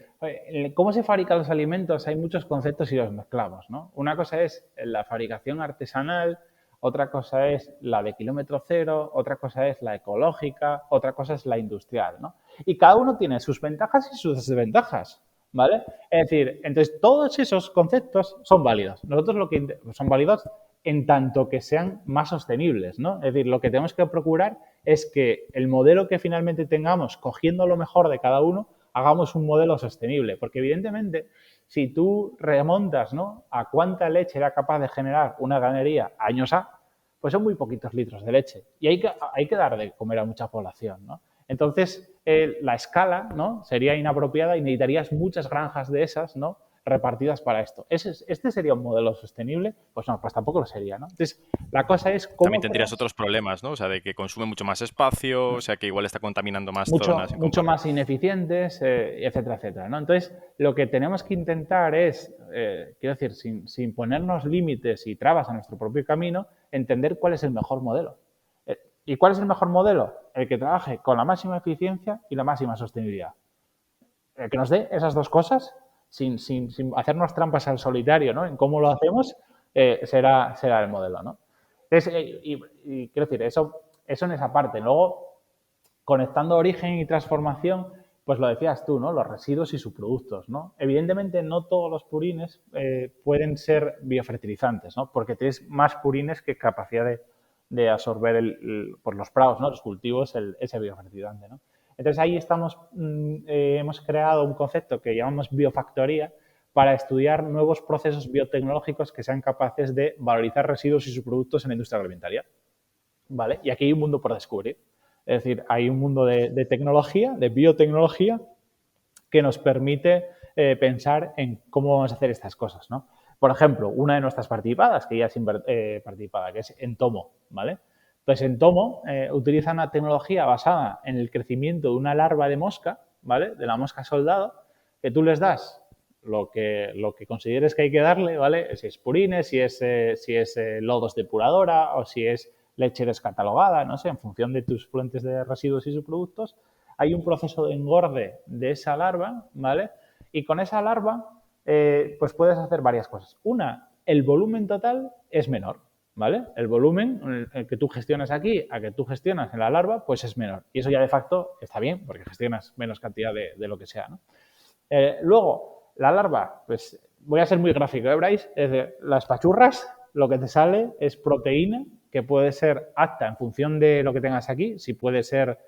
cómo se fabrican los alimentos, hay muchos conceptos y los mezclamos, ¿no? Una cosa es la fabricación artesanal, otra cosa es la de kilómetro cero, otra cosa es la ecológica, otra cosa es la industrial, ¿no? Y cada uno tiene sus ventajas y sus desventajas, ¿vale? Es decir, entonces todos esos conceptos son válidos. Nosotros son válidos en tanto que sean más sostenibles, ¿no? Es decir, lo que tenemos que procurar es que el modelo que finalmente tengamos, cogiendo lo mejor de cada uno, hagamos un modelo sostenible. Porque evidentemente, si tú remontas, ¿no?, a cuánta leche era capaz de generar una ganadería años A, pues son muy poquitos litros de leche. Y hay que dar de comer a mucha población, ¿no? Entonces, la escala, ¿no?, sería inapropiada y necesitarías muchas granjas de esas, ¿no?, repartidas para esto. ¿Este sería un modelo sostenible? Pues no, pues tampoco lo sería, ¿no? Entonces, la cosa es También cómo tendrías creas otros problemas, ¿no? O sea, de que consume mucho más espacio, o sea, que igual está contaminando más zonas en mucho comparación. más ineficientes, etcétera, etcétera, ¿no? Entonces, lo que tenemos que intentar es, quiero decir, sin ponernos límites y trabas a nuestro propio camino, entender cuál es el mejor modelo. ¿Y cuál es el mejor modelo? El que trabaje con la máxima eficiencia y la máxima sostenibilidad. El que nos dé esas dos cosas, sin hacernos trampas al solitario, ¿no?, en cómo lo hacemos, será el modelo, ¿no? Entonces, y quiero decir, eso en esa parte. Luego, conectando origen y transformación, pues lo decías tú, ¿no?, los residuos y subproductos, ¿no? Evidentemente, no todos los purines pueden ser biofertilizantes, ¿no?, porque tienes más purines que capacidad de absorber por los prados, ¿no?, los cultivos, ese biofertilizante, ¿no? Entonces, ahí hemos creado un concepto que llamamos biofactoría para estudiar nuevos procesos biotecnológicos que sean capaces de valorizar residuos y subproductos en la industria agroalimentaria, ¿vale? Y aquí hay un mundo por descubrir. Es decir, hay un mundo de tecnología, de biotecnología, que nos permite pensar en cómo vamos a hacer estas cosas, ¿no? Por ejemplo, una de nuestras participadas, que ya es participada, que es Entomo, ¿vale? Pues Entomo utiliza una tecnología basada en el crecimiento de una larva de mosca, ¿vale?, de la mosca soldado, que tú les das lo que consideres que hay que darle, ¿vale? Si es purines, si es lodos depuradora o si es leche descatalogada, no sé, en función de tus fuentes de residuos y subproductos, hay un proceso de engorde de esa larva, ¿vale? Y con esa larva, pues puedes hacer varias cosas. Una, el volumen total es menor, ¿vale? El volumen el que tú gestionas aquí a que tú gestionas en la larva, pues es menor. Y eso ya de facto está bien, porque gestionas menos cantidad de lo que sea, ¿no? Luego, la larva, pues voy a ser muy gráfico, ¿eh, Bryce? Es de las pachurras, lo que te sale es proteína que puede ser apta en función de lo que tengas aquí. Si puede ser,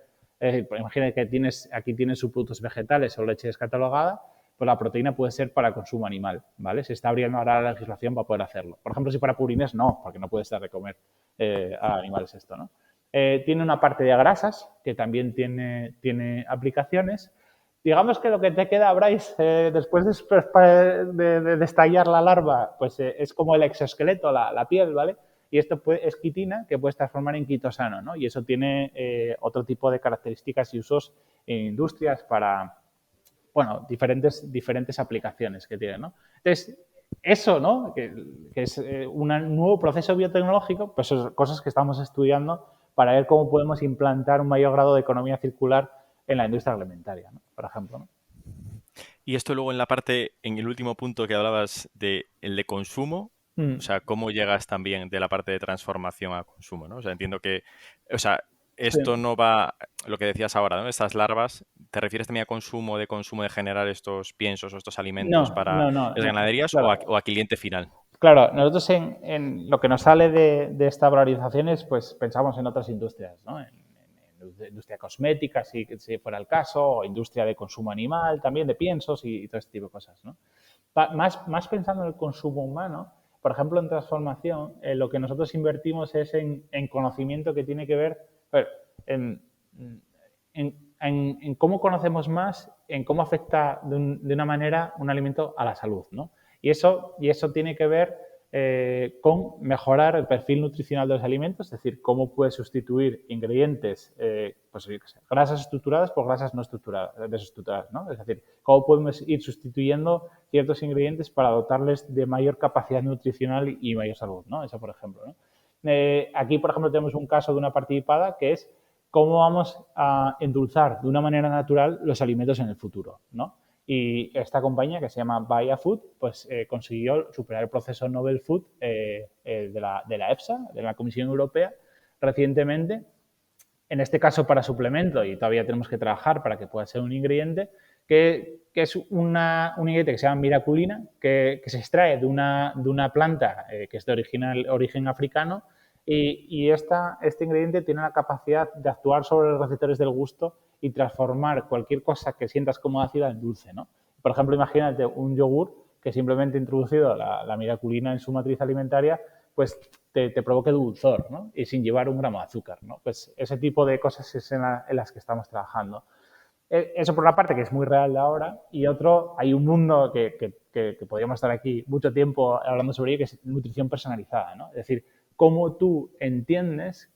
imagina que aquí tienes subproductos vegetales o leche descatalogada, pues la proteína puede ser para consumo animal, ¿vale? Se está abriendo ahora la legislación para poder hacerlo. Por ejemplo, si para purines, no, porque no puedes dar de comer a animales esto, ¿no? Tiene una parte de grasas que también tiene aplicaciones. Digamos que lo que te queda, Bryce, después de estallar la larva, pues es como el exoesqueleto, la piel, ¿vale? Y esto es quitina que puedes transformar en quitosano, ¿no? Y eso tiene otro tipo de características y usos en industrias para, bueno, diferentes aplicaciones que tiene, ¿no? Entonces, eso, ¿no?, que es un nuevo proceso biotecnológico, pues son cosas que estamos estudiando para ver cómo podemos implantar un mayor grado de economía circular en la industria alimentaria, ¿no?, por ejemplo, ¿no? Y esto luego en la parte, en el último punto que hablabas de el de consumo, o Mm, sea, cómo llegas también de la parte de transformación a consumo, ¿no? O sea, entiendo que, o sea, sí. esto no va, lo que decías ahora, ¿no? Estas larvas, ¿te refieres también a consumo de generar estos piensos o estos alimentos No, para no, no, las no, ganaderías claro. o a cliente final? Claro, nosotros en lo que nos sale de estas valorizaciones, pues pensamos en otras industrias, ¿no? En industria cosmética, si fuera el caso, o industria de consumo animal, también de piensos y todo este tipo de cosas, ¿no? Más pensando en el consumo humano, por ejemplo, en transformación, lo que nosotros invertimos es en conocimiento que tiene que ver, a ver, en cómo conocemos más, en cómo afecta de una manera un alimento a la salud, ¿no? Y eso tiene que ver con mejorar el perfil nutricional de los alimentos, es decir, cómo puedes sustituir ingredientes, pues yo qué sé, grasas estructuradas por grasas no estructuradas, desestructuradas, ¿no? Es decir, cómo podemos ir sustituyendo ciertos ingredientes para dotarles de mayor capacidad nutricional y mayor salud, ¿no? Eso, por ejemplo, ¿no? Aquí, por ejemplo, tenemos un caso de una participada que es cómo vamos a endulzar de una manera natural los alimentos en el futuro, ¿no? Y esta compañía, que se llama Baia Food, pues consiguió superar el proceso Novel Food de la EFSA, de la Comisión Europea, recientemente. En este caso para suplemento, y todavía tenemos que trabajar para que pueda ser un ingrediente, que es un ingrediente que se llama miraculina, que se extrae de una planta que es de origen africano, y este ingrediente tiene la capacidad de actuar sobre los receptores del gusto y transformar cualquier cosa que sientas como ácida en dulce, ¿no? Por ejemplo, imagínate un yogur que simplemente introducido la miraculina en su matriz alimentaria, pues te provoque dulzor, ¿no? Y sin llevar un gramo de azúcar, ¿no? Pues ese tipo de cosas es en las que estamos trabajando. Eso por una parte, que es muy real de ahora, y otro, hay un mundo que podríamos estar aquí mucho tiempo hablando sobre ello, que es nutrición personalizada, ¿no? Es decir, cómo tú entiendes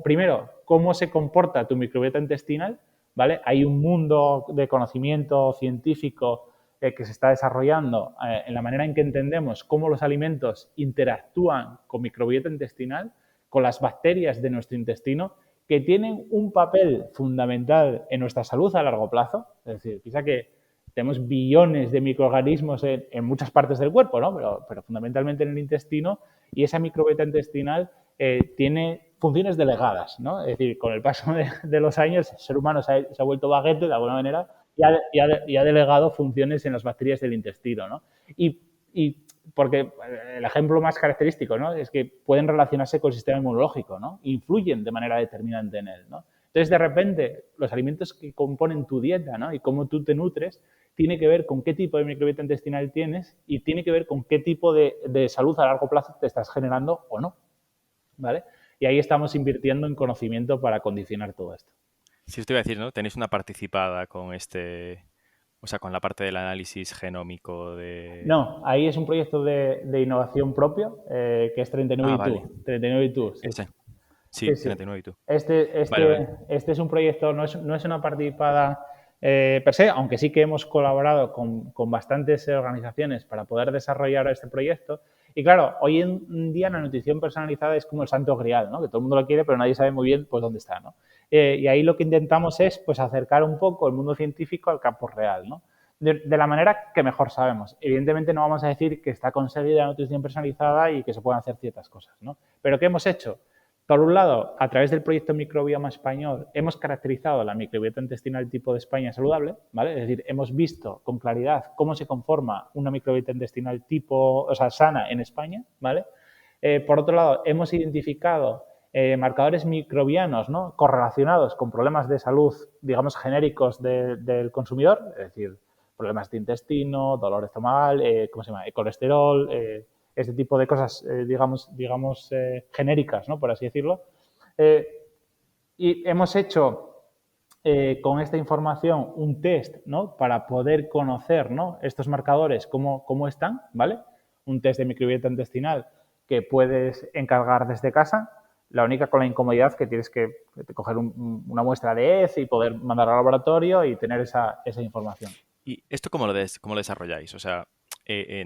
primero, cómo se comporta tu microbiota intestinal, ¿vale? Hay un mundo de conocimiento científico que se está desarrollando en la manera en que entendemos cómo los alimentos interactúan con microbiota intestinal, con las bacterias de nuestro intestino, que tienen un papel fundamental en nuestra salud a largo plazo. Es decir, piensa que tenemos billones de microorganismos en muchas partes del cuerpo, ¿no? Pero fundamentalmente en el intestino, y esa microbiota intestinal tiene funciones delegadas, ¿no? Es decir, con el paso de los años, el ser humano se ha vuelto vaguete de alguna manera y ha delegado funciones en las bacterias del intestino, ¿no? Y porque el ejemplo más característico, ¿no? Es que pueden relacionarse con el sistema inmunológico, ¿no? Influyen de manera determinante en él, ¿no? Entonces, de repente, los alimentos que componen tu dieta, ¿no? Y cómo tú te nutres, tiene que ver con qué tipo de microbiota intestinal tienes y tiene que ver con qué tipo de salud a largo plazo te estás generando o no, ¿vale? Y ahí estamos invirtiendo en conocimiento para condicionar todo esto. Sí, os te iba a decir, ¿no? Tenéis una participada con o sea, con la parte del análisis genómico de... No, ahí es un proyecto de innovación propio, que es 39 y vale. tú. 39 y tú, sí. Ese. Sí, Sí, sí. 39 y tú. Este es un proyecto, no es una participada per se, aunque sí que hemos colaborado con bastantes organizaciones para poder desarrollar este proyecto. Y claro, hoy en día la nutrición personalizada es como el santo grial, ¿no? Que todo el mundo lo quiere, pero nadie sabe muy bien pues dónde está, ¿no? Y ahí lo que intentamos es pues acercar un poco el mundo científico al campo real, ¿no? De la manera que mejor sabemos. Evidentemente no vamos a decir que está conseguida la nutrición personalizada y que se pueden hacer ciertas cosas, ¿no? Pero ¿qué hemos hecho? Por un lado, a través del proyecto Microbioma Español, hemos caracterizado la microbiota intestinal tipo de España saludable, ¿vale? Es decir, hemos visto con claridad cómo se conforma una microbiota intestinal sana en España, ¿vale? Por otro lado, hemos identificado marcadores microbianos, ¿no? Correlacionados con problemas de salud, digamos, genéricos del consumidor, es decir, problemas de intestino, dolor estomacal, ¿cómo se llama? Colesterol, este tipo de cosas, digamos genéricas, ¿no? Por así decirlo. Y hemos hecho con esta información un test, ¿no? Para poder conocer, ¿no? Estos marcadores, cómo están, ¿vale? Un test de microbiota intestinal que puedes encargar desde casa. La única con la incomodidad que tienes que coger una muestra de hez y poder mandar al laboratorio y tener esa información. ¿Y esto cómo lo desarrolláis? O sea,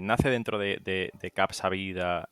¿nace dentro de Capsavida?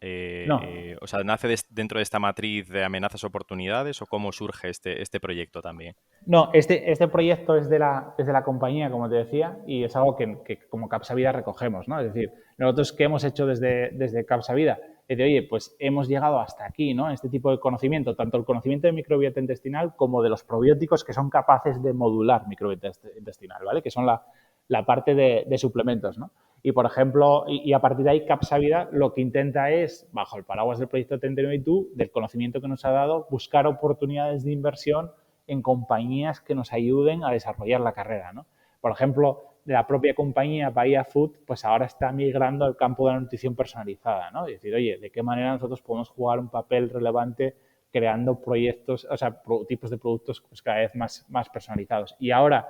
No. O sea, ¿nace dentro de esta matriz de amenazas oportunidades o cómo surge este proyecto también? No, este proyecto es de la compañía, como te decía, y es algo que como Capsavida recogemos, ¿no? Es decir, nosotros, ¿qué hemos hecho desde Capsavida? Es de, oye, pues hemos llegado hasta aquí, ¿no? Este tipo de conocimiento, tanto el conocimiento de microbiota intestinal como de los probióticos que son capaces de modular microbiota intestinal, ¿vale? Que son la parte de suplementos, ¿no? Y, por ejemplo, y a partir de ahí, Capsavida lo que intenta es, bajo el paraguas del proyecto 39 del conocimiento que nos ha dado, buscar oportunidades de inversión en compañías que nos ayuden a desarrollar la carrera, ¿no? Por ejemplo, de la propia compañía Baia Food, pues ahora está migrando al campo de la nutrición personalizada, ¿no? Es decir, oye, ¿de qué manera nosotros podemos jugar un papel relevante creando proyectos, o sea, tipos de productos pues, cada vez más personalizados? Y ahora,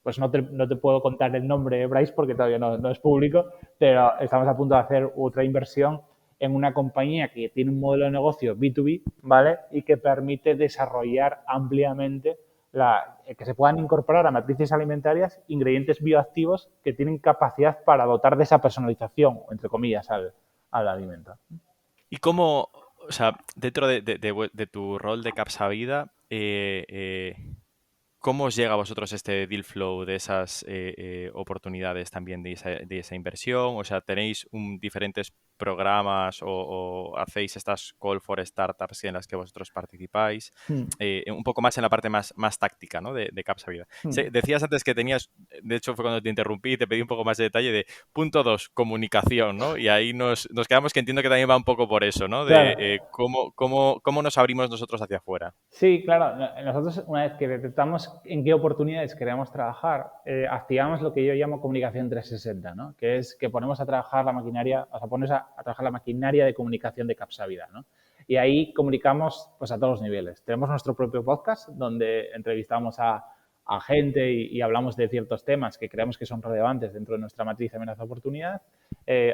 pues no te puedo contar el nombre, Bryce, porque todavía no es público, pero estamos a punto de hacer otra inversión en una compañía que tiene un modelo de negocio B2B, ¿vale? Y que permite desarrollar ampliamente que se puedan incorporar a matrices alimentarias ingredientes bioactivos que tienen capacidad para dotar de esa personalización, entre comillas, al alimento. ¿Y cómo, o sea, dentro de tu rol de Capsavida, cómo os llega a vosotros este deal flow de esas oportunidades también de esa inversión? O sea, ¿tenéis diferentes programas o hacéis estas call for startups en las que vosotros participáis? Un poco más en la parte más táctica, ¿no? de Capsavida. Decías antes que tenías, de hecho fue cuando te interrumpí y te pedí un poco más de detalle de punto 2, comunicación, ¿no? Y ahí nos quedamos, que entiendo que también va un poco por eso, ¿no? De Claro. cómo nos abrimos nosotros hacia afuera. Sí, claro. Nosotros, una vez que detectamos en qué oportunidades queremos trabajar, activamos lo que yo llamo comunicación 360, ¿no? Que es que ponemos a trabajar la maquinaria, o sea, pones a trabajar la maquinaria de comunicación de Capsavida, ¿no? Y ahí comunicamos pues, a todos los niveles. Tenemos nuestro propio podcast donde entrevistamos a gente y hablamos de ciertos temas que creemos que son relevantes dentro de nuestra matriz de amenaza de oportunidad.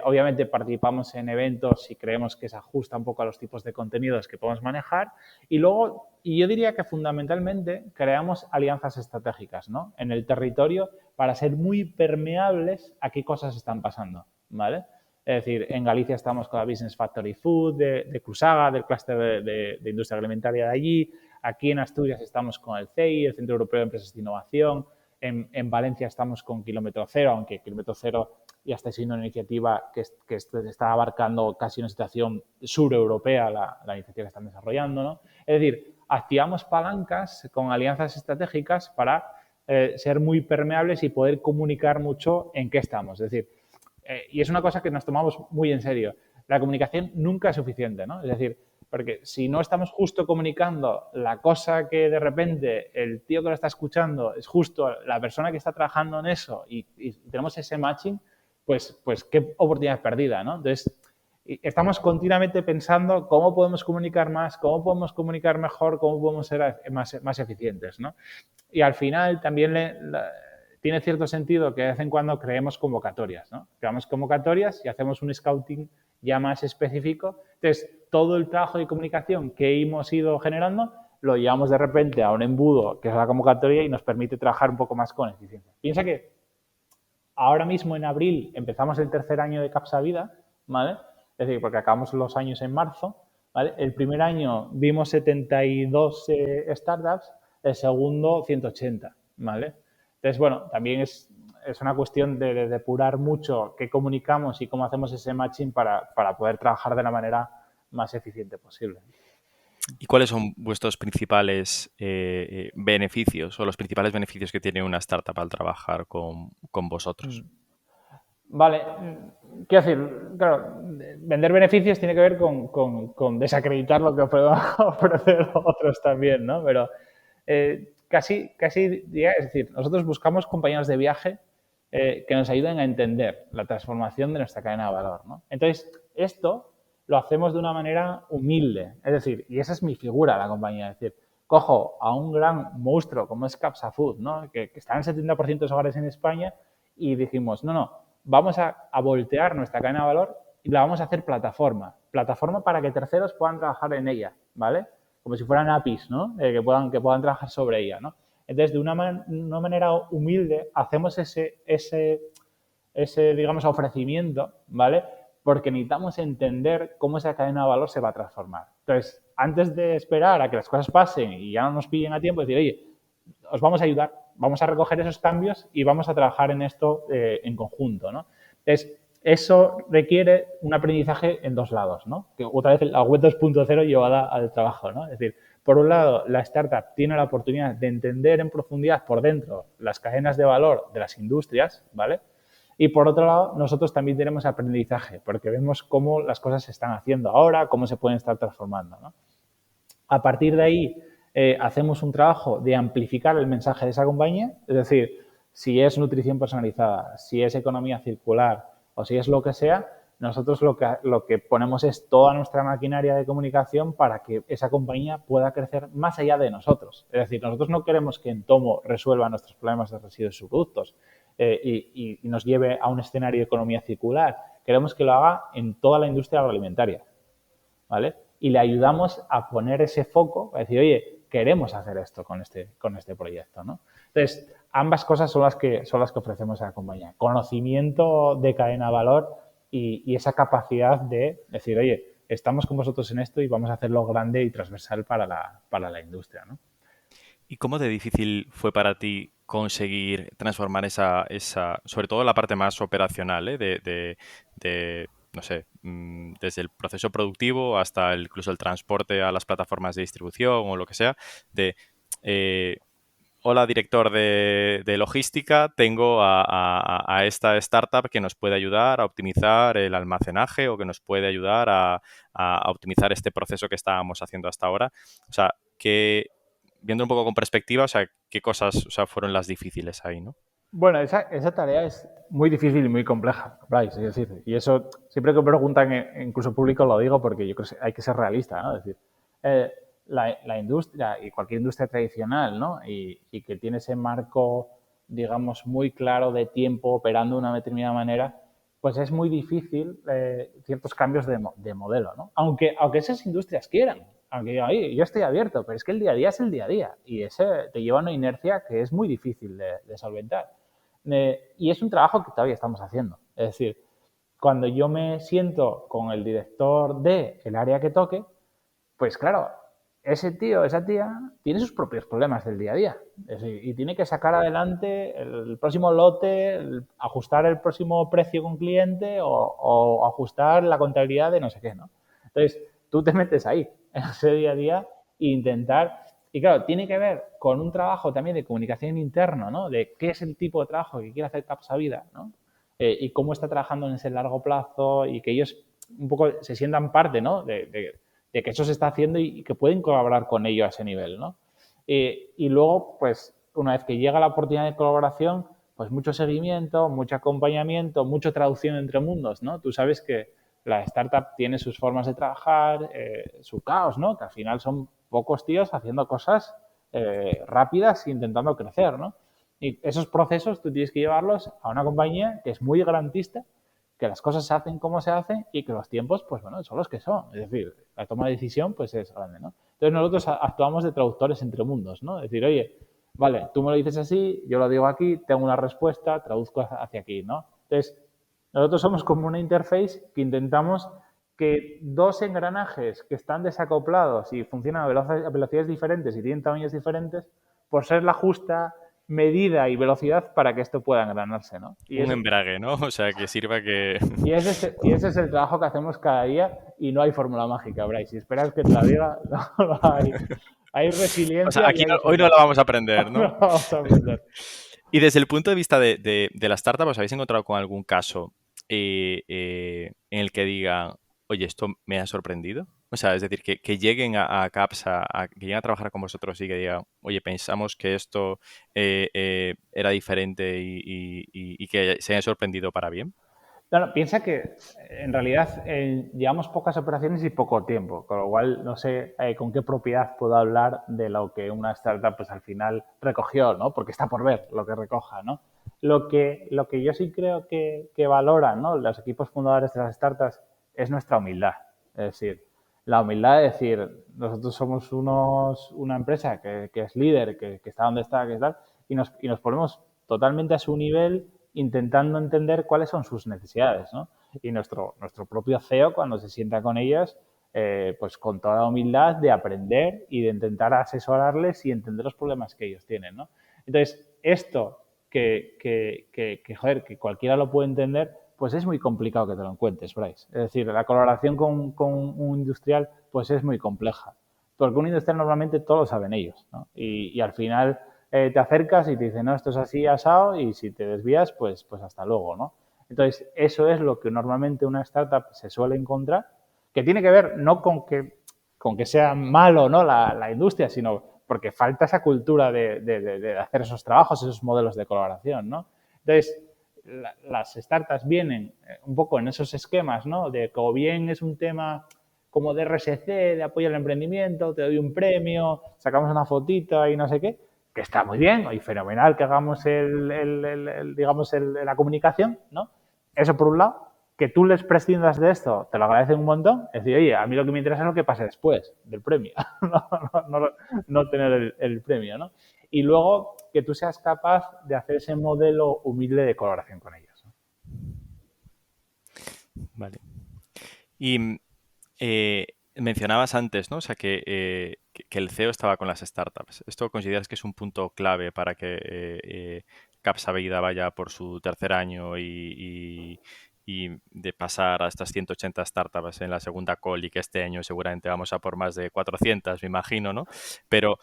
Obviamente participamos en eventos y creemos que se ajusta un poco a los tipos de contenidos que podemos manejar. Y luego, y yo diría que fundamentalmente creamos alianzas estratégicas, ¿no? En el territorio para ser muy permeables a qué cosas están pasando, ¿vale? Es decir, en Galicia estamos con la Business Factory Food de Crusaga, del clúster de industria alimentaria de allí. Aquí en Asturias estamos con el CEI, el Centro Europeo de Empresas de Innovación. En Valencia estamos con Kilómetro Cero, aunque Kilómetro Cero ya está siendo una iniciativa que está abarcando casi una situación sureuropea, la iniciativa que están desarrollando, ¿no? Es decir, activamos palancas con alianzas estratégicas para ser muy permeables y poder comunicar mucho en qué estamos. Es decir, y es una cosa que nos tomamos muy en serio. La comunicación nunca es suficiente, ¿no? Es decir, porque si no estamos justo comunicando la cosa que de repente el tío que lo está escuchando es justo la persona que está trabajando en eso y tenemos ese matching, pues qué oportunidad perdida, ¿no? Entonces, estamos continuamente pensando cómo podemos comunicar más, cómo podemos comunicar mejor, cómo podemos ser más eficientes, ¿no? Y al final también tiene cierto sentido que de vez en cuando creemos convocatorias, ¿no? Creamos convocatorias y hacemos un scouting ya más específico. Entonces, todo el trabajo de comunicación que hemos ido generando lo llevamos de repente a un embudo que es la convocatoria y nos permite trabajar un poco más con eficiencia. Piensa que ahora mismo en abril empezamos el tercer año de Capsavida, ¿vale? Es decir, porque acabamos los años en marzo, ¿vale? El primer año vimos 72 startups, el segundo 180, ¿vale? Entonces, bueno, también es una cuestión de depurar mucho qué comunicamos y cómo hacemos ese matching para poder trabajar de la manera más eficiente posible. ¿Y cuáles son vuestros principales beneficios o los principales beneficios que tiene una startup al trabajar con vosotros? Vale, quiero decir, claro, vender beneficios tiene que ver con desacreditar lo que puedan ofrecer otros también, ¿no? Pero casi diría, es decir, nosotros buscamos compañeros de viaje que nos ayuden a entender la transformación de nuestra cadena de valor, ¿no? Entonces, esto lo hacemos de una manera humilde, es decir, y esa es mi figura, la compañía, es decir, cojo a un gran monstruo como es Capsafood, ¿no? Que está en el 70% de los hogares en España y dijimos, no, vamos a voltear nuestra cadena de valor y la vamos a hacer plataforma para que terceros puedan trabajar en ella, ¿vale? Como si fueran APIs, ¿no? Que puedan trabajar sobre ella, ¿no? Entonces, de una manera humilde hacemos ese, digamos, ofrecimiento, ¿vale? Porque necesitamos entender cómo esa cadena de valor se va a transformar. Entonces, antes de esperar a que las cosas pasen y ya no nos pillen a tiempo, decir, oye, os vamos a ayudar, vamos a recoger esos cambios y vamos a trabajar en esto en conjunto, ¿no? Entonces, eso requiere un aprendizaje en dos lados, ¿no? Que otra vez la web 2.0 llevada al trabajo, ¿no? Es decir, por un lado, la startup tiene la oportunidad de entender en profundidad por dentro las cadenas de valor de las industrias, ¿vale? Y por otro lado, nosotros también tenemos aprendizaje, porque vemos cómo las cosas se están haciendo ahora, cómo se pueden estar transformando, ¿no? A partir de ahí, hacemos un trabajo de amplificar el mensaje de esa compañía, es decir, si es nutrición personalizada, si es economía circular o si es lo que sea, nosotros lo que ponemos es toda nuestra maquinaria de comunicación para que esa compañía pueda crecer más allá de nosotros. Es decir, nosotros no queremos que Entomo resuelva nuestros problemas de residuos y subproductos. y nos lleve a un escenario de economía circular. Queremos que lo haga en toda la industria agroalimentaria, ¿vale? Y le ayudamos a poner ese foco, a decir, oye, queremos hacer esto con este proyecto, ¿no? Entonces, ambas cosas son las que ofrecemos a la compañía. Conocimiento de cadena de valor y esa capacidad de decir, oye, estamos con vosotros en esto y vamos a hacerlo grande y transversal para la industria, ¿no? ¿Y cómo de difícil fue para ti conseguir transformar esa sobre todo la parte más operacional, no sé, desde el proceso productivo hasta incluso el transporte a las plataformas de distribución o lo que sea, de, eh, hola director de logística, tengo a esta startup que nos puede ayudar a optimizar el almacenaje o que nos puede ayudar a optimizar este proceso que estábamos haciendo hasta ahora? O sea, que viendo un poco con perspectiva, o sea, qué cosas, o sea, fueron las difíciles ahí, ¿no? Bueno, esa tarea es muy difícil y muy compleja, Bryce, es decir, y eso siempre que me preguntan, incluso público, lo digo porque yo creo que hay que ser realista, ¿no? Es decir, eh, la industria y cualquier industria tradicional, ¿no? Y que tiene ese marco, digamos, muy claro de tiempo operando de una determinada manera, pues es muy difícil ciertos cambios de modelo, ¿no? Aunque esas industrias quieran, aunque digan, oye, yo estoy abierto, pero es que el día a día es el día a día y ese te lleva a una inercia que es muy difícil de solventar. Y es un trabajo que todavía estamos haciendo. Es decir, cuando yo me siento con el director del área que toque, pues claro, ese tío, esa tía, tiene sus propios problemas del día a día. Es decir, y tiene que sacar adelante el próximo lote, ajustar el próximo precio con cliente o ajustar la contabilidad de no sé qué, ¿no? Entonces, tú te metes ahí, en ese día a día, e intentar. Y claro, tiene que ver con un trabajo también de comunicación interno, ¿no? De qué es el tipo de trabajo que quiere hacer Capsavida, ¿no? Y cómo está trabajando en ese largo plazo y que ellos un poco se sientan parte, ¿no? De que eso se está haciendo y que pueden colaborar con ello a ese nivel, ¿no? Y luego, pues, una vez que llega la oportunidad de colaboración, pues mucho seguimiento, mucho acompañamiento, mucha traducción entre mundos, ¿no? Tú sabes que la startup tiene sus formas de trabajar, su caos, ¿no? Que al final son pocos tíos haciendo cosas rápidas e intentando crecer, ¿no? Y esos procesos tú tienes que llevarlos a una compañía que es muy garantista, que las cosas se hacen como se hacen y que los tiempos, pues bueno, son los que son. Es decir, la toma de decisión, pues es grande, ¿no? Entonces nosotros actuamos de traductores entre mundos, ¿no? Es decir, oye, vale, tú me lo dices así, yo lo digo aquí, tengo una respuesta, traduzco hacia aquí, ¿no? Entonces, nosotros somos como una interface que intentamos que dos engranajes que están desacoplados y funcionan a velocidades diferentes y tienen tamaños diferentes, por ser la justa medida y velocidad para que esto pueda engranarse, ¿no? Un embrague, ¿no? O sea, que sirva que... Y ese es el trabajo que hacemos cada día y no hay fórmula mágica, Bryce. Si esperas que te la diga, no hay. Hay O resiliencia sea, y aquí hay hoy no la vamos a aprender, no ¿no? vamos a aprender. Y desde el punto de vista de las startups, ¿os habéis encontrado con algún caso en el que digan, oye, esto me ha sorprendido? O sea, es decir, que lleguen a CAPS, que lleguen a trabajar con vosotros y que digan, oye, pensamos que esto era diferente y que se hayan sorprendido para bien. No, piensa que en realidad llevamos pocas operaciones y poco tiempo, con lo cual no sé con qué propiedad puedo hablar de lo que una startup pues al final recogió, ¿no? Porque está por ver lo que recoja, ¿no? Lo que yo sí creo que valoran, ¿no? Los equipos fundadores de las startups es nuestra humildad. Es decir, la humildad de decir, nosotros somos una empresa que es líder, que está donde está, que tal, y nos ponemos totalmente a su nivel intentando entender cuáles son sus necesidades, ¿no? Y nuestro propio CEO, cuando se sienta con ellas, pues con toda la humildad de aprender y de intentar asesorarles y entender los problemas que ellos tienen, ¿no? Entonces, esto joder, que cualquiera lo puede entender, pues es muy complicado que te lo encuentres, Bryce. Es decir, la colaboración con un industrial, pues es muy compleja. Porque un industrial normalmente todo lo saben ellos, ¿no? Y al final te acercas y te dicen, no, esto es así, asado, y si te desvías, pues hasta luego, ¿no? Entonces, eso es lo que normalmente una startup se suele encontrar, que tiene que ver no con que sea malo, ¿no? la industria, sino porque falta esa cultura de hacer esos trabajos, esos modelos de colaboración, ¿no? Entonces, las startups vienen un poco en esos esquemas, ¿no? De que o bien es un tema como de RSC, de apoyo al emprendimiento, te doy un premio, sacamos una fotito y no sé qué, que está muy bien y fenomenal que hagamos digamos, la comunicación, ¿no? Eso por un lado, que tú les prescindas de esto, te lo agradecen un montón. Es decir, oye, a mí lo que me interesa es lo que pase después del premio, no tener el premio, ¿no? Y luego que tú seas capaz de hacer ese modelo humilde de colaboración con ellos, ¿no? Vale. Y mencionabas antes, ¿no? O sea, que el CEO estaba con las startups. ¿Esto consideras que es un punto clave para que Capsavida vaya por su tercer año y de pasar a estas 180 startups en la segunda call y que este año seguramente vamos a por más de 400, me imagino, ¿no? Pero,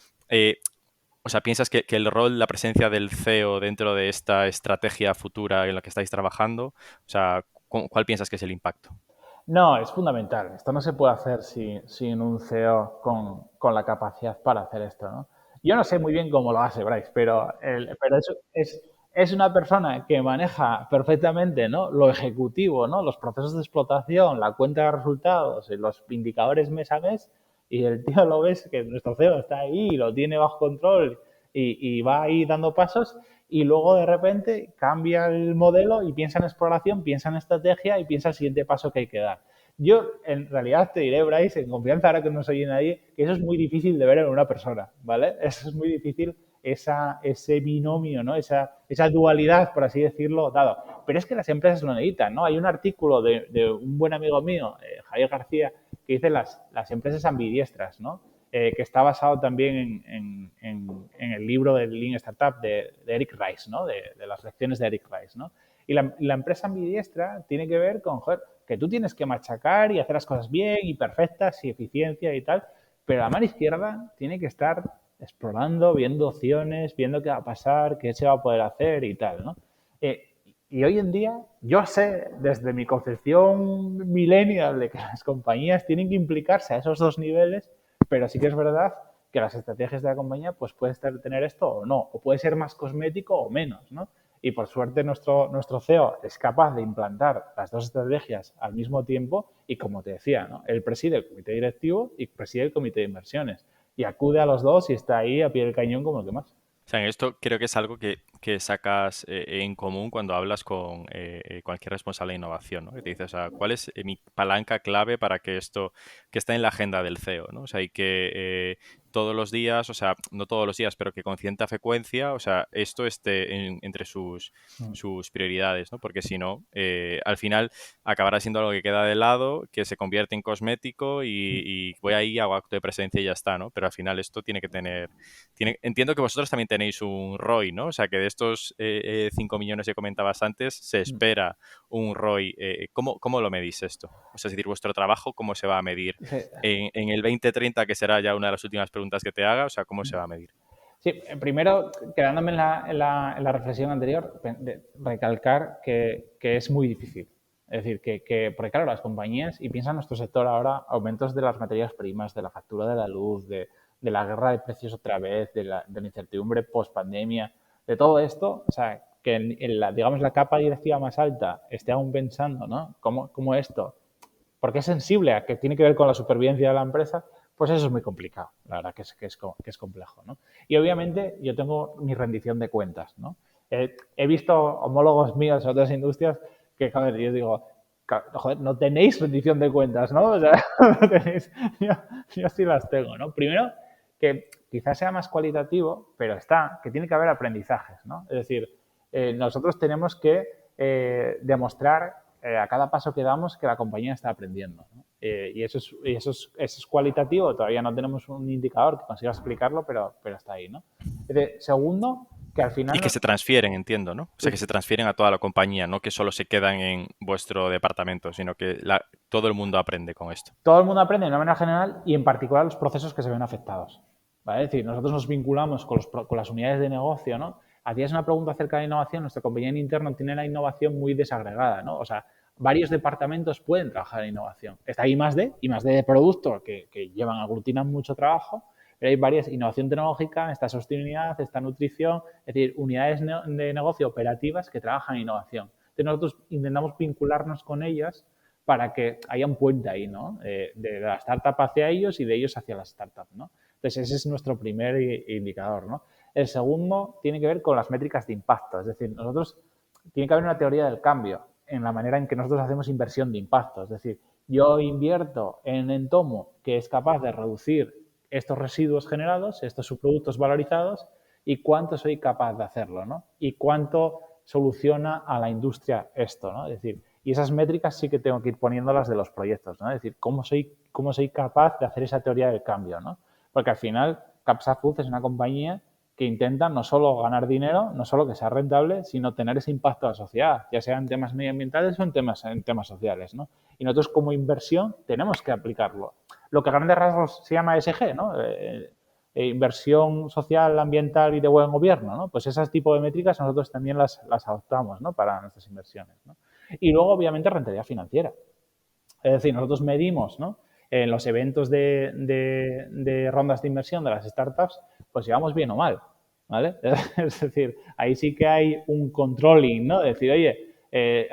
o sea, ¿piensas que el rol, la presencia del CEO dentro de esta estrategia futura en la que estáis trabajando, o sea, ¿cuál piensas que es el impacto? No, es fundamental. Esto no se puede hacer sin un CEO con la capacidad para hacer esto, ¿no? Yo no sé muy bien cómo lo hace Bryce, pero es una persona que maneja perfectamente, ¿no? Lo ejecutivo, ¿no? Los procesos de explotación, la cuenta de resultados, los indicadores mes a mes, y el tío lo ves que nuestro CEO está ahí, lo tiene bajo control y va ahí dando pasos y luego de repente cambia el modelo y piensa en exploración, piensa en estrategia y piensa el siguiente paso que hay que dar. Yo, en realidad, te diré, Bryce, en confianza, ahora que no soy nadie, que eso es muy difícil de ver en una persona, ¿vale? Eso es muy difícil, ese binomio, ¿no? Esa dualidad, por así decirlo, dado. Pero es que las empresas lo necesitan, ¿no? Hay un artículo de un buen amigo mío, Javier García, que dice las empresas ambidiestras, ¿no? Que está basado también en el libro del Lean Startup de Eric Rice, ¿no? De las lecciones de Eric Rice, ¿no? Y la empresa ambidiestra tiene que ver con, joder, que tú tienes que machacar y hacer las cosas bien y perfectas y eficiencia y tal, pero la mano izquierda tiene que estar explorando, viendo opciones, viendo qué va a pasar, qué se va a poder hacer y tal, ¿no? Y hoy en día, yo sé, desde mi concepción millennial, de que las compañías tienen que implicarse a esos dos niveles, pero sí que es verdad que las estrategias de la compañía pues puede tener esto o no, o puede ser más cosmético o menos, ¿no? Y por suerte nuestro CEO es capaz de implantar las dos estrategias al mismo tiempo y como te decía, ¿no? Él preside el comité directivo y preside el comité de inversiones y acude a los dos y está ahí a pie del cañón como el que más. O sea, en esto creo que es algo que sacas en común cuando hablas con cualquier responsable de innovación, ¿no? Que te dice, o sea, ¿cuál es mi palanca clave para que esto que está en la agenda del CEO, ¿no? O sea, y que todos los días, o sea, no todos los días, pero que con cierta frecuencia, o sea, esto esté entre sus prioridades, ¿no? Porque si no, al final acabará siendo algo que queda de lado, que se convierte en cosmético y voy ahí, hago acto de presencia y ya está, ¿no? Pero al final esto tiene que tener entiendo que vosotros también tenéis un ROI, ¿no? O sea, que de estos 5 millones que comentabas antes, se espera un ROI. ¿Cómo lo medís esto? O sea, es decir, vuestro trabajo, ¿cómo se va a medir? Sí. En el 2030, que será ya una de las últimas preguntas que te haga, o sea, ¿cómo se va a medir? Sí, primero, quedándome en la reflexión anterior, recalcar que es muy difícil. Es decir, porque claro, las compañías, y piensa en nuestro sector ahora, aumentos de las materias primas, de la factura de la luz, de la guerra de precios otra vez, de la incertidumbre post-pandemia, de todo esto, o sea, que digamos, la capa directiva más alta esté aún pensando, ¿no? ¿Cómo esto? Porque es sensible a que tiene que ver con la supervivencia de la empresa, pues eso es muy complicado. La verdad que es complejo, ¿no? Y obviamente yo tengo mi rendición de cuentas, ¿no? He visto homólogos míos en otras industrias que, joder, yo digo, joder, no tenéis rendición de cuentas, ¿no? O sea, no tenéis, yo sí las tengo, ¿no? Primero, que quizás sea más cualitativo, pero que tiene que haber aprendizajes, ¿no? Es decir, nosotros tenemos que demostrar a cada paso que damos que la compañía está aprendiendo, ¿no? Y eso es cualitativo, todavía no tenemos un indicador que consiga explicarlo, pero está ahí, ¿no? Segundo, que al final... Y que se transfieren, entiendo, ¿no? O sea, que se transfieren a toda la compañía, no que solo se quedan en vuestro departamento, sino que todo el mundo aprende con esto. Todo el mundo aprende de una manera general y en particular los procesos que se ven afectados, ¿vale? Es decir, nosotros nos vinculamos con las unidades de negocio, ¿no? Hacías una pregunta acerca de innovación, nuestra compañía en interno tiene la innovación muy desagregada, ¿no? O sea, varios departamentos pueden trabajar en innovación. Está I+D de producto, que aglutinan mucho trabajo, pero hay varias, innovación tecnológica, está sostenibilidad, está nutrición, es decir, unidades de negocio operativas que trabajan en innovación. Entonces nosotros intentamos vincularnos con ellas para que haya un puente ahí, ¿no? De la startup hacia ellos y de ellos hacia la startup, ¿no? Entonces ese es nuestro primer indicador, ¿no? El segundo tiene que ver con las métricas de impacto. Es decir, tiene que haber una teoría del cambio en la manera en que nosotros hacemos inversión de impacto. Es decir, yo invierto en Entomo, que es capaz de reducir estos residuos generados, estos subproductos valorizados, y cuánto soy capaz de hacerlo, ¿no? Y cuánto soluciona a la industria esto, ¿no? Es decir, y esas métricas sí que tengo que ir poniéndolas de los proyectos, ¿no? Es decir, cómo soy capaz de hacer esa teoría del cambio, ¿no? Porque al final Capsa Foods es una compañía que intenta no solo ganar dinero, no solo que sea rentable, sino tener ese impacto a la sociedad, ya sea en temas medioambientales o en temas sociales, ¿no? Y nosotros como inversión tenemos que aplicarlo. Lo que a grandes rasgos se llama ESG, ¿no? Inversión social, ambiental y de buen gobierno, ¿no? Pues ese tipo de métricas nosotros también las adoptamos, ¿no? Para nuestras inversiones, ¿no? Y luego, obviamente, rentabilidad financiera. Es decir, nosotros medimos, ¿no? En los eventos de rondas de inversión de las startups, pues llevamos bien o mal, ¿vale? Es decir, ahí sí que hay un controlling, ¿no? Es decir, oye,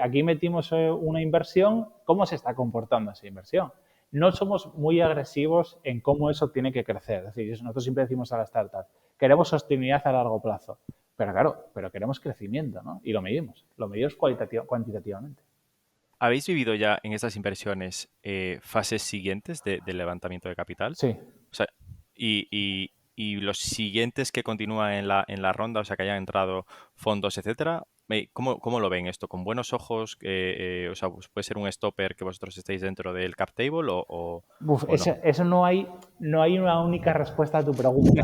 aquí metimos una inversión, ¿cómo se está comportando esa inversión? No somos muy agresivos en cómo eso tiene que crecer. Es decir, nosotros siempre decimos a la startup, queremos sostenibilidad a largo plazo. Pero claro, queremos crecimiento, ¿no? Y lo medimos cuantitativamente. ¿Habéis vivido ya en estas inversiones fases siguientes del levantamiento de capital? Sí. O sea, y los siguientes que continúan en la ronda, o sea, que hayan entrado fondos, etcétera, ¿cómo lo ven esto? ¿Con buenos ojos? O sea, pues puede ser un stopper que vosotros estéis dentro del cap table o no. Eso no hay una única respuesta a tu pregunta,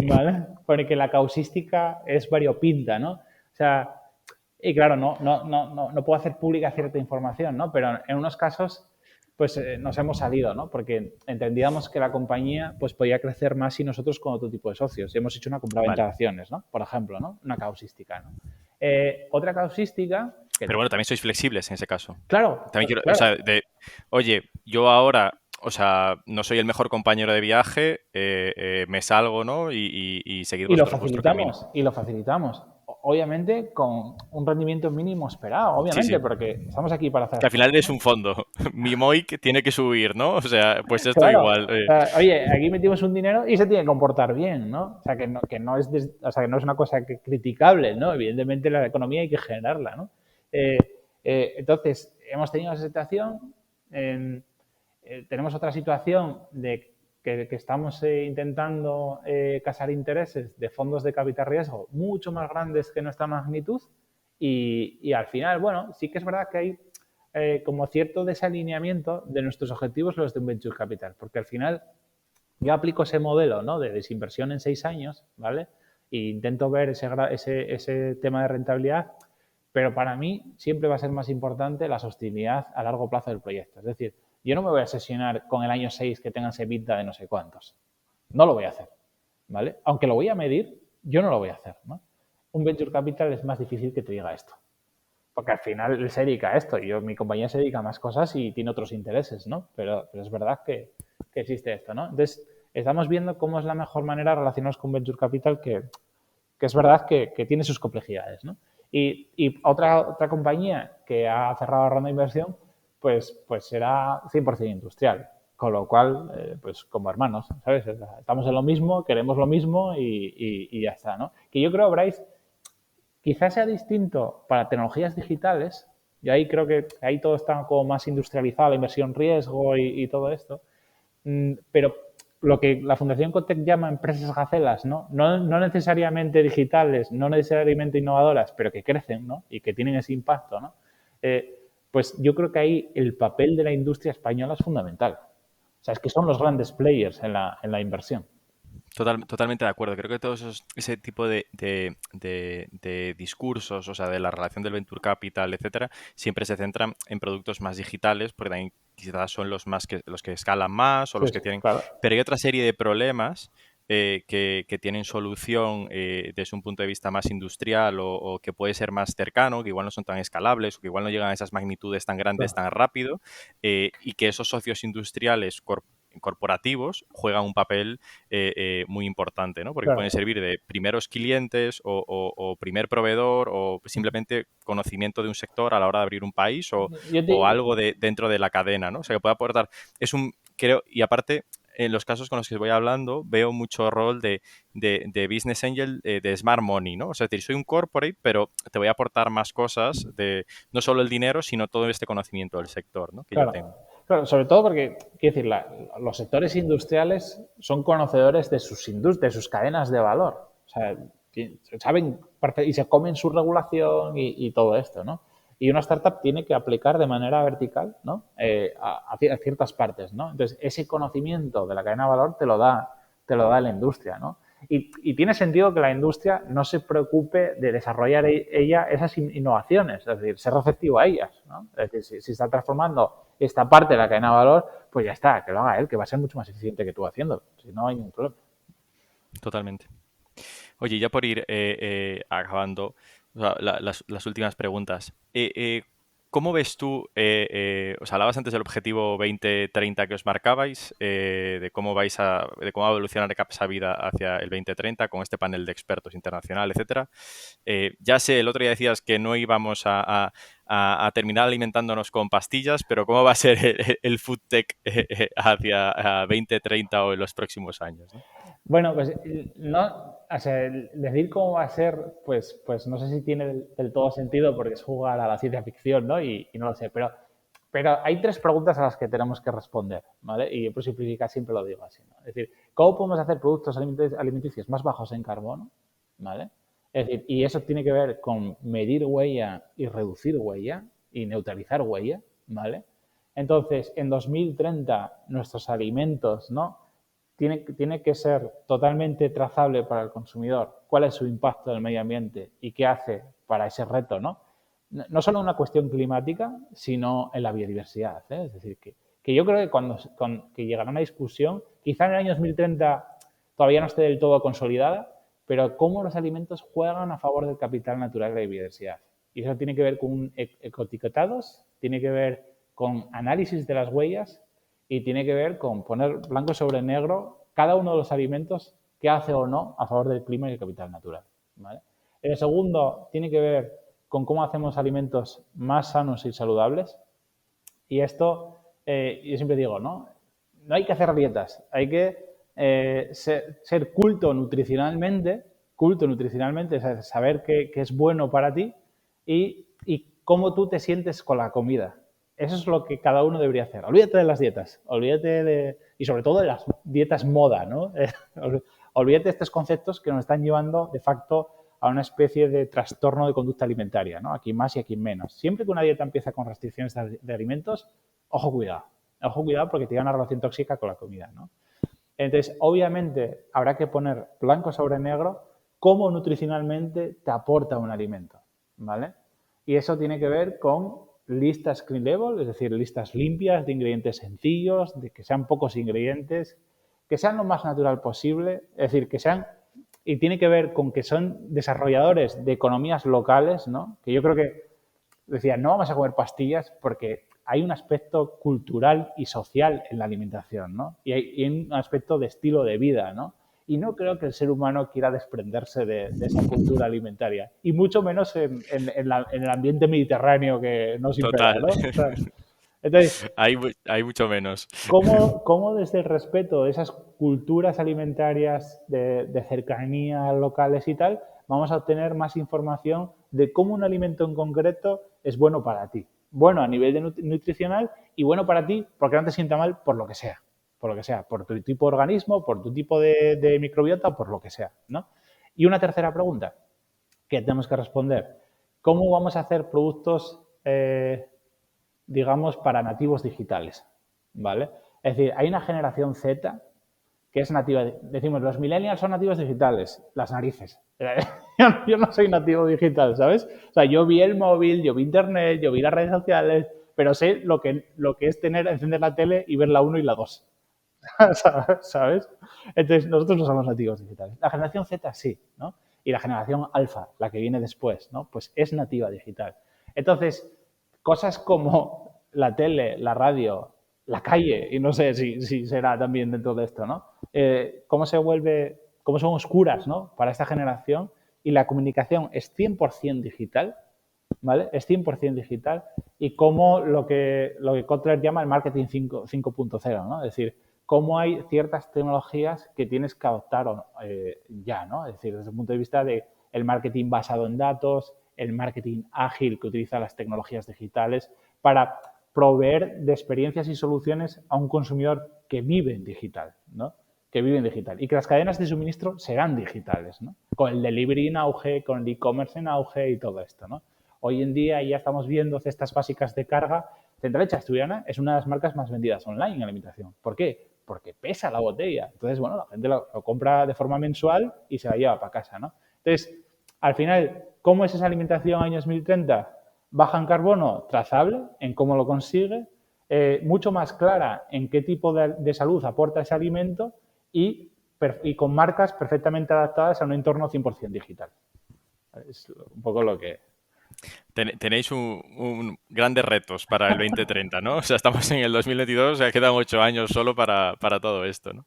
¿vale? Porque la causística es variopinta, ¿no? O sea, y claro, no puedo hacer pública cierta información, ¿no? Pero en unos casos, pues nos hemos salido, ¿no? Porque entendíamos que la compañía pues podía crecer más si nosotros con otro tipo de socios. Y hemos hecho una compraventa de acciones, ¿no? Por ejemplo, ¿no? Una causística, ¿no? Otra causística... Pero bueno, también sois flexibles en ese caso. Claro, También quiero, o claro. sea, oye, yo ahora, o sea, no soy el mejor compañero de viaje, me salgo, ¿no? Y seguid Y lo vosotros vuestro camino. facilitamos, y lo facilitamos. Obviamente con un rendimiento mínimo esperado, Sí, obviamente, sí. porque estamos aquí para hacer Que al las final cosas, eres ¿no? un fondo. Mi MOIC tiene que subir, ¿no? O sea, pues esto Claro. igual. Oye, aquí metimos un dinero y se tiene que comportar bien, ¿no? O sea, o sea, que no es una cosa criticable, ¿no? Evidentemente la economía hay que generarla, ¿no? Eh, entonces, hemos tenido esa situación. Tenemos otra situación de que estamos intentando casar intereses de fondos de capital riesgo mucho más grandes que nuestra magnitud y al final, bueno, sí que es verdad que hay como cierto desalineamiento de nuestros objetivos los de un venture capital, porque al final yo aplico ese modelo, ¿no? De desinversión en 6 años, ¿vale? E intento ver ese tema de rentabilidad, pero para mí siempre va a ser más importante la sostenibilidad a largo plazo del proyecto. Es decir, yo no me voy a obsesionar con el año 6 que tengan EBITDA de no sé cuántos. No lo voy a hacer, ¿vale? Aunque lo voy a medir, yo no lo voy a hacer, ¿no? Un venture capital es más difícil que te diga esto. Porque al final él se dedica a esto. Mi compañía se dedica a más cosas y tiene otros intereses, ¿no? Pero es verdad que existe esto, ¿no? Entonces, estamos viendo cómo es la mejor manera de relacionarnos con Venture Capital, que es verdad que tiene sus complejidades, ¿no? Y otra compañía que ha cerrado la ronda de inversión, pues será 100% industrial. Con lo cual, pues como hermanos, ¿sabes? Estamos en lo mismo, queremos lo mismo y ya está, ¿no? Que yo creo, Bryce, quizás sea distinto para tecnologías digitales, y ahí creo que ahí todo está como más industrializado, la inversión riesgo y todo esto, pero lo que la Fundación Cotec llama empresas gacelas, ¿no? No necesariamente digitales, no necesariamente innovadoras, pero que crecen, ¿no? Y que tienen ese impacto, ¿no? Pues yo creo que ahí el papel de la industria española es fundamental. O sea, es que son los grandes players en la inversión. Totalmente de acuerdo. Creo que ese tipo de discursos, o sea, de la relación del venture capital, etcétera, siempre se centran en productos más digitales, porque también quizás son los que escalan más o Sí, los sí, que tienen. claro. Pero hay otra serie de problemas que tienen solución desde un punto de vista más industrial o que puede ser más cercano, que igual no son tan escalables o que igual no llegan a esas magnitudes tan grandes Claro. tan rápido, y que esos socios industriales corporativos juegan un papel muy importante, ¿no? Porque Claro. pueden servir de primeros clientes o primer proveedor o simplemente conocimiento de un sector a la hora de abrir un país Yo o te, algo dentro de la cadena, ¿no? O sea, que puede aportar. Creo, y aparte, en los casos con los que voy hablando, veo mucho rol de Business Angel, de Smart Money, ¿no? O sea, es decir, soy un corporate, pero te voy a aportar más cosas de no solo el dinero, sino todo este conocimiento del sector, ¿no? Que yo Claro, tengo. claro, sobre todo porque, quiero decir, los sectores industriales son conocedores de de sus cadenas de valor. O sea, saben y se comen su regulación y todo esto, ¿no? Y una startup tiene que aplicar de manera vertical, ¿no? A ciertas partes, ¿no? Entonces, ese conocimiento de la cadena de valor te lo da la industria, ¿no? Y tiene sentido que la industria no se preocupe de desarrollar ella esas innovaciones, es decir, ser receptivo a ellas, ¿no? Es decir, si está transformando esta parte de la cadena de valor, pues ya está, que lo haga él, que va a ser mucho más eficiente que tú haciéndolo, si no hay ningún problema. Totalmente. Oye, ya por ir acabando, o sea, las últimas preguntas. ¿Cómo ves tú, o sea, hablabas antes del objetivo 2030 que os marcabais, de cómo de cómo va a evolucionar Capsa Vida hacia el 2030 con este panel de expertos internacional, etcétera? Ya sé, el otro día decías que no íbamos a terminar alimentándonos con pastillas, pero ¿cómo va a ser el food tech hacia 2030 o en los próximos años, ¿no? Bueno, pues no, o sea, decir cómo va a ser, pues no sé si tiene del todo sentido porque es jugar a la ciencia ficción, ¿no? Y no lo sé, pero hay tres preguntas a las que tenemos que responder, ¿vale? Y por simplificar siempre lo digo así, ¿no? Es decir, ¿cómo podemos hacer productos alimenticios más bajos en carbono? ¿Vale? Es decir, y eso tiene que ver con medir huella y reducir huella y neutralizar huella, ¿vale? Entonces, en 2030 nuestros alimentos, ¿no? Tiene que ser totalmente trazable para el consumidor cuál es su impacto en el medio ambiente y qué hace para ese reto, ¿no? No solo una cuestión climática, sino en la biodiversidad, ¿eh? Es decir, que yo creo que que llegará una discusión, quizá en el año 2030 todavía no esté del todo consolidada, pero cómo los alimentos juegan a favor del capital natural de la biodiversidad. Y eso tiene que ver con ecoetiquetados, tiene que ver con análisis de las huellas y tiene que ver con poner blanco sobre negro cada uno de los alimentos que hace o no a favor del clima y el capital natural, ¿vale? El segundo tiene que ver con cómo hacemos alimentos más sanos y saludables. Y esto, yo siempre digo, ¿no? No hay que hacer dietas, hay que ser culto nutricionalmente, saber qué es bueno para ti y cómo tú te sientes con la comida. Eso es lo que cada uno debería hacer. Olvídate de las dietas, y sobre todo de las dietas moda, ¿no? Olvídate de estos conceptos que nos están llevando de facto a una especie de trastorno de conducta alimentaria, ¿no? Aquí más y aquí menos. Siempre que una dieta empieza con restricciones de alimentos, ojo cuidado porque tiene una relación tóxica con la comida, ¿no? Entonces, obviamente, habrá que poner blanco sobre negro cómo nutricionalmente te aporta un alimento, ¿vale? Y eso tiene que ver con listas clean label, es decir, listas limpias de ingredientes sencillos, de que sean pocos ingredientes, que sean lo más natural posible, es decir, que sean, y tiene que ver con que son desarrolladores de economías locales, ¿no? Que yo creo que decía, no vamos a comer pastillas porque hay un aspecto cultural y social en la alimentación, ¿no? Y hay un aspecto de estilo de vida, ¿no? Y no creo que el ser humano quiera desprenderse de esa cultura alimentaria. Y mucho menos en el ambiente mediterráneo que nos impera, Total. ¿no? O sea, entonces, Hay mucho menos. ¿cómo desde el respeto de esas culturas alimentarias de cercanía locales y tal, vamos a obtener más información de cómo un alimento en concreto es bueno para ti? Bueno a nivel de nutricional y bueno para ti porque no te sienta mal por lo que sea. Por tu tipo de organismo, por tu tipo de microbiota, por lo que sea, ¿no? Y una tercera pregunta que tenemos que responder. ¿Cómo vamos a hacer productos, digamos, para nativos digitales? ¿Vale? Es decir, hay una generación Z que es nativa. Decimos, los millennials son nativos digitales. Las narices. Yo no soy nativo digital, ¿sabes? O sea, yo vi el móvil, yo vi internet, yo vi las redes sociales, pero sé lo que es encender la tele y ver la 1 y la 2. ¿Sabes? Entonces, nosotros no somos nativos digitales. La generación Z sí, ¿no? Y la generación alfa, la que viene después, ¿no? Pues es nativa digital. Entonces, cosas como la tele, la radio, la calle, y no sé si será también dentro de esto, ¿no? Cómo son oscuras, ¿no? Para esta generación y la comunicación es 100% digital, ¿vale? Es 100% digital y como lo que Kotler llama el marketing 5.0, ¿no? Es decir, cómo hay ciertas tecnologías que tienes que adoptar ya, ¿no? Es decir, desde el punto de vista del marketing basado en datos, el marketing ágil que utiliza las tecnologías digitales para proveer de experiencias y soluciones a un consumidor que vive en digital, ¿no? Que vive en digital. Y que las cadenas de suministro serán digitales, ¿no? Con el delivery en auge, con el e-commerce en auge y todo esto, ¿no? Hoy en día ya estamos viendo cestas básicas de carga. Central Leche Asturiana es una de las marcas más vendidas online en alimentación. ¿Por qué? Porque pesa la botella. Entonces, bueno, la gente lo compra de forma mensual y se la lleva para casa, ¿no? Entonces, al final, ¿cómo es esa alimentación año 2030? Baja en carbono, trazable en cómo lo consigue, mucho más clara en qué tipo de salud aporta ese alimento y con marcas perfectamente adaptadas a un entorno 100% digital. Es un poco lo que... Tenéis grandes retos para el 2030, ¿no? O sea, estamos en el 2022, o sea, quedan 8 años solo para todo esto, ¿no?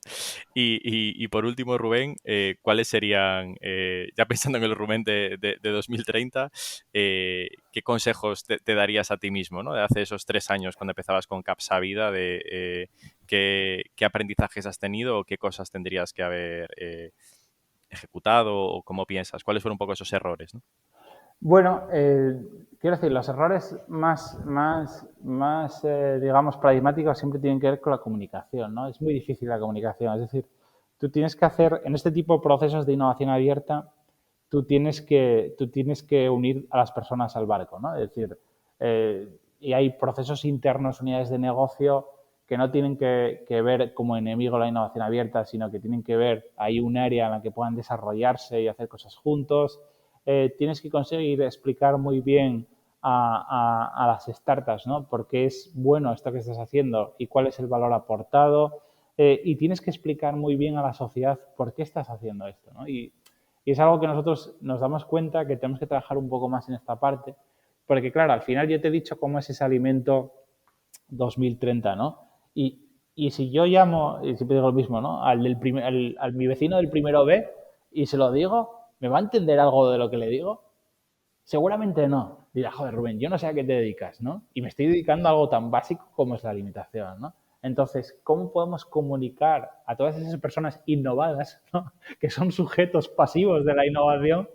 Y por último, Rubén, ¿cuáles serían, ya pensando en el Rubén de 2030, qué consejos te darías a ti mismo, ¿no? De hace esos 3 años cuando empezabas con Capsavida, de qué aprendizajes has tenido o qué cosas tendrías que haber ejecutado o cómo piensas? ¿Cuáles fueron un poco esos errores, ¿no? Bueno, quiero decir, los errores más digamos, paradigmáticos siempre tienen que ver con la comunicación, ¿no? Es muy difícil la comunicación. Es decir, tú tienes que hacer, en este tipo de procesos de innovación abierta, tú tienes que unir a las personas al barco, ¿no? Es decir, y hay procesos internos, unidades de negocio que no tienen que ver como enemigo la innovación abierta, sino que tienen que ver, hay un área en la que puedan desarrollarse y hacer cosas juntos. Tienes que conseguir explicar muy bien a las startups, ¿no? Por qué es bueno esto que estás haciendo y cuál es el valor aportado. Y tienes que explicar muy bien a la sociedad por qué estás haciendo esto, ¿no? Y es algo que nosotros nos damos cuenta que tenemos que trabajar un poco más en esta parte. Porque, claro, al final yo te he dicho cómo es ese alimento 2030, ¿no? Y si yo llamo, y siempre digo lo mismo, ¿no? Al mi vecino del primero B y se lo digo, ¿me va a entender algo de lo que le digo? Seguramente no. Dirá, joder, Rubén, yo no sé a qué te dedicas, ¿no? Y me estoy dedicando a algo tan básico como es la alimentación, ¿no? Entonces, ¿cómo podemos comunicar a todas esas personas innovadas, ¿no? Que son sujetos pasivos de la innovación,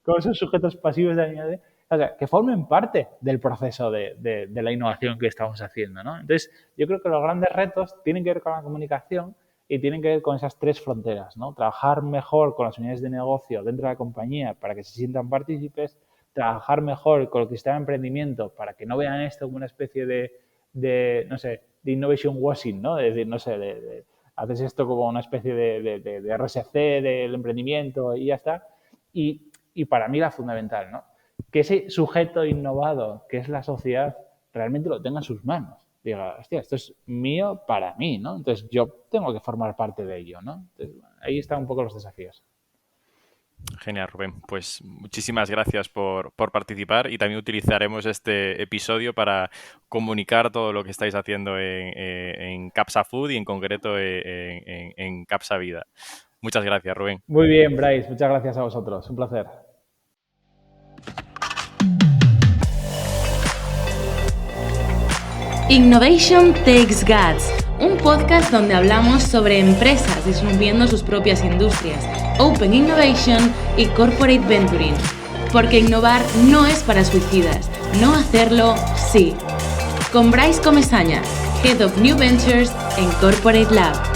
como esos sujetos pasivos de la innovación, o sea, que formen parte del proceso de la innovación que estamos haciendo, ¿no? Entonces, yo creo que los grandes retos tienen que ver con la comunicación y tienen que ver con esas 3 fronteras, ¿no? Trabajar mejor con las unidades de negocio dentro de la compañía para que se sientan partícipes, trabajar mejor con el sistema de emprendimiento para que no vean esto como una especie de no sé, de innovation washing, ¿no? Es decir, no sé, haces esto como una especie de RSC del emprendimiento y ya está. Y para mí la fundamental, ¿no? Que ese sujeto innovado que es la sociedad realmente lo tenga en sus manos. Diga, hostia, esto es mío para mí, ¿no? Entonces yo tengo que formar parte de ello, ¿no? Entonces, ahí están un poco los desafíos. Genial, Rubén. Pues muchísimas gracias por participar y también utilizaremos este episodio para comunicar todo lo que estáis haciendo en Capsa Food y en concreto en Capsa Vida. Muchas gracias, Rubén. Muy bien, Bryce. Muchas gracias a vosotros. Un placer. Innovation Takes Guts, un podcast donde hablamos sobre empresas disminuyendo sus propias industrias, Open Innovation y Corporate Venturing. Porque innovar no es para suicidas, no hacerlo sí. Con Bryce Comesaña, Head of New Ventures en Corporate Lab.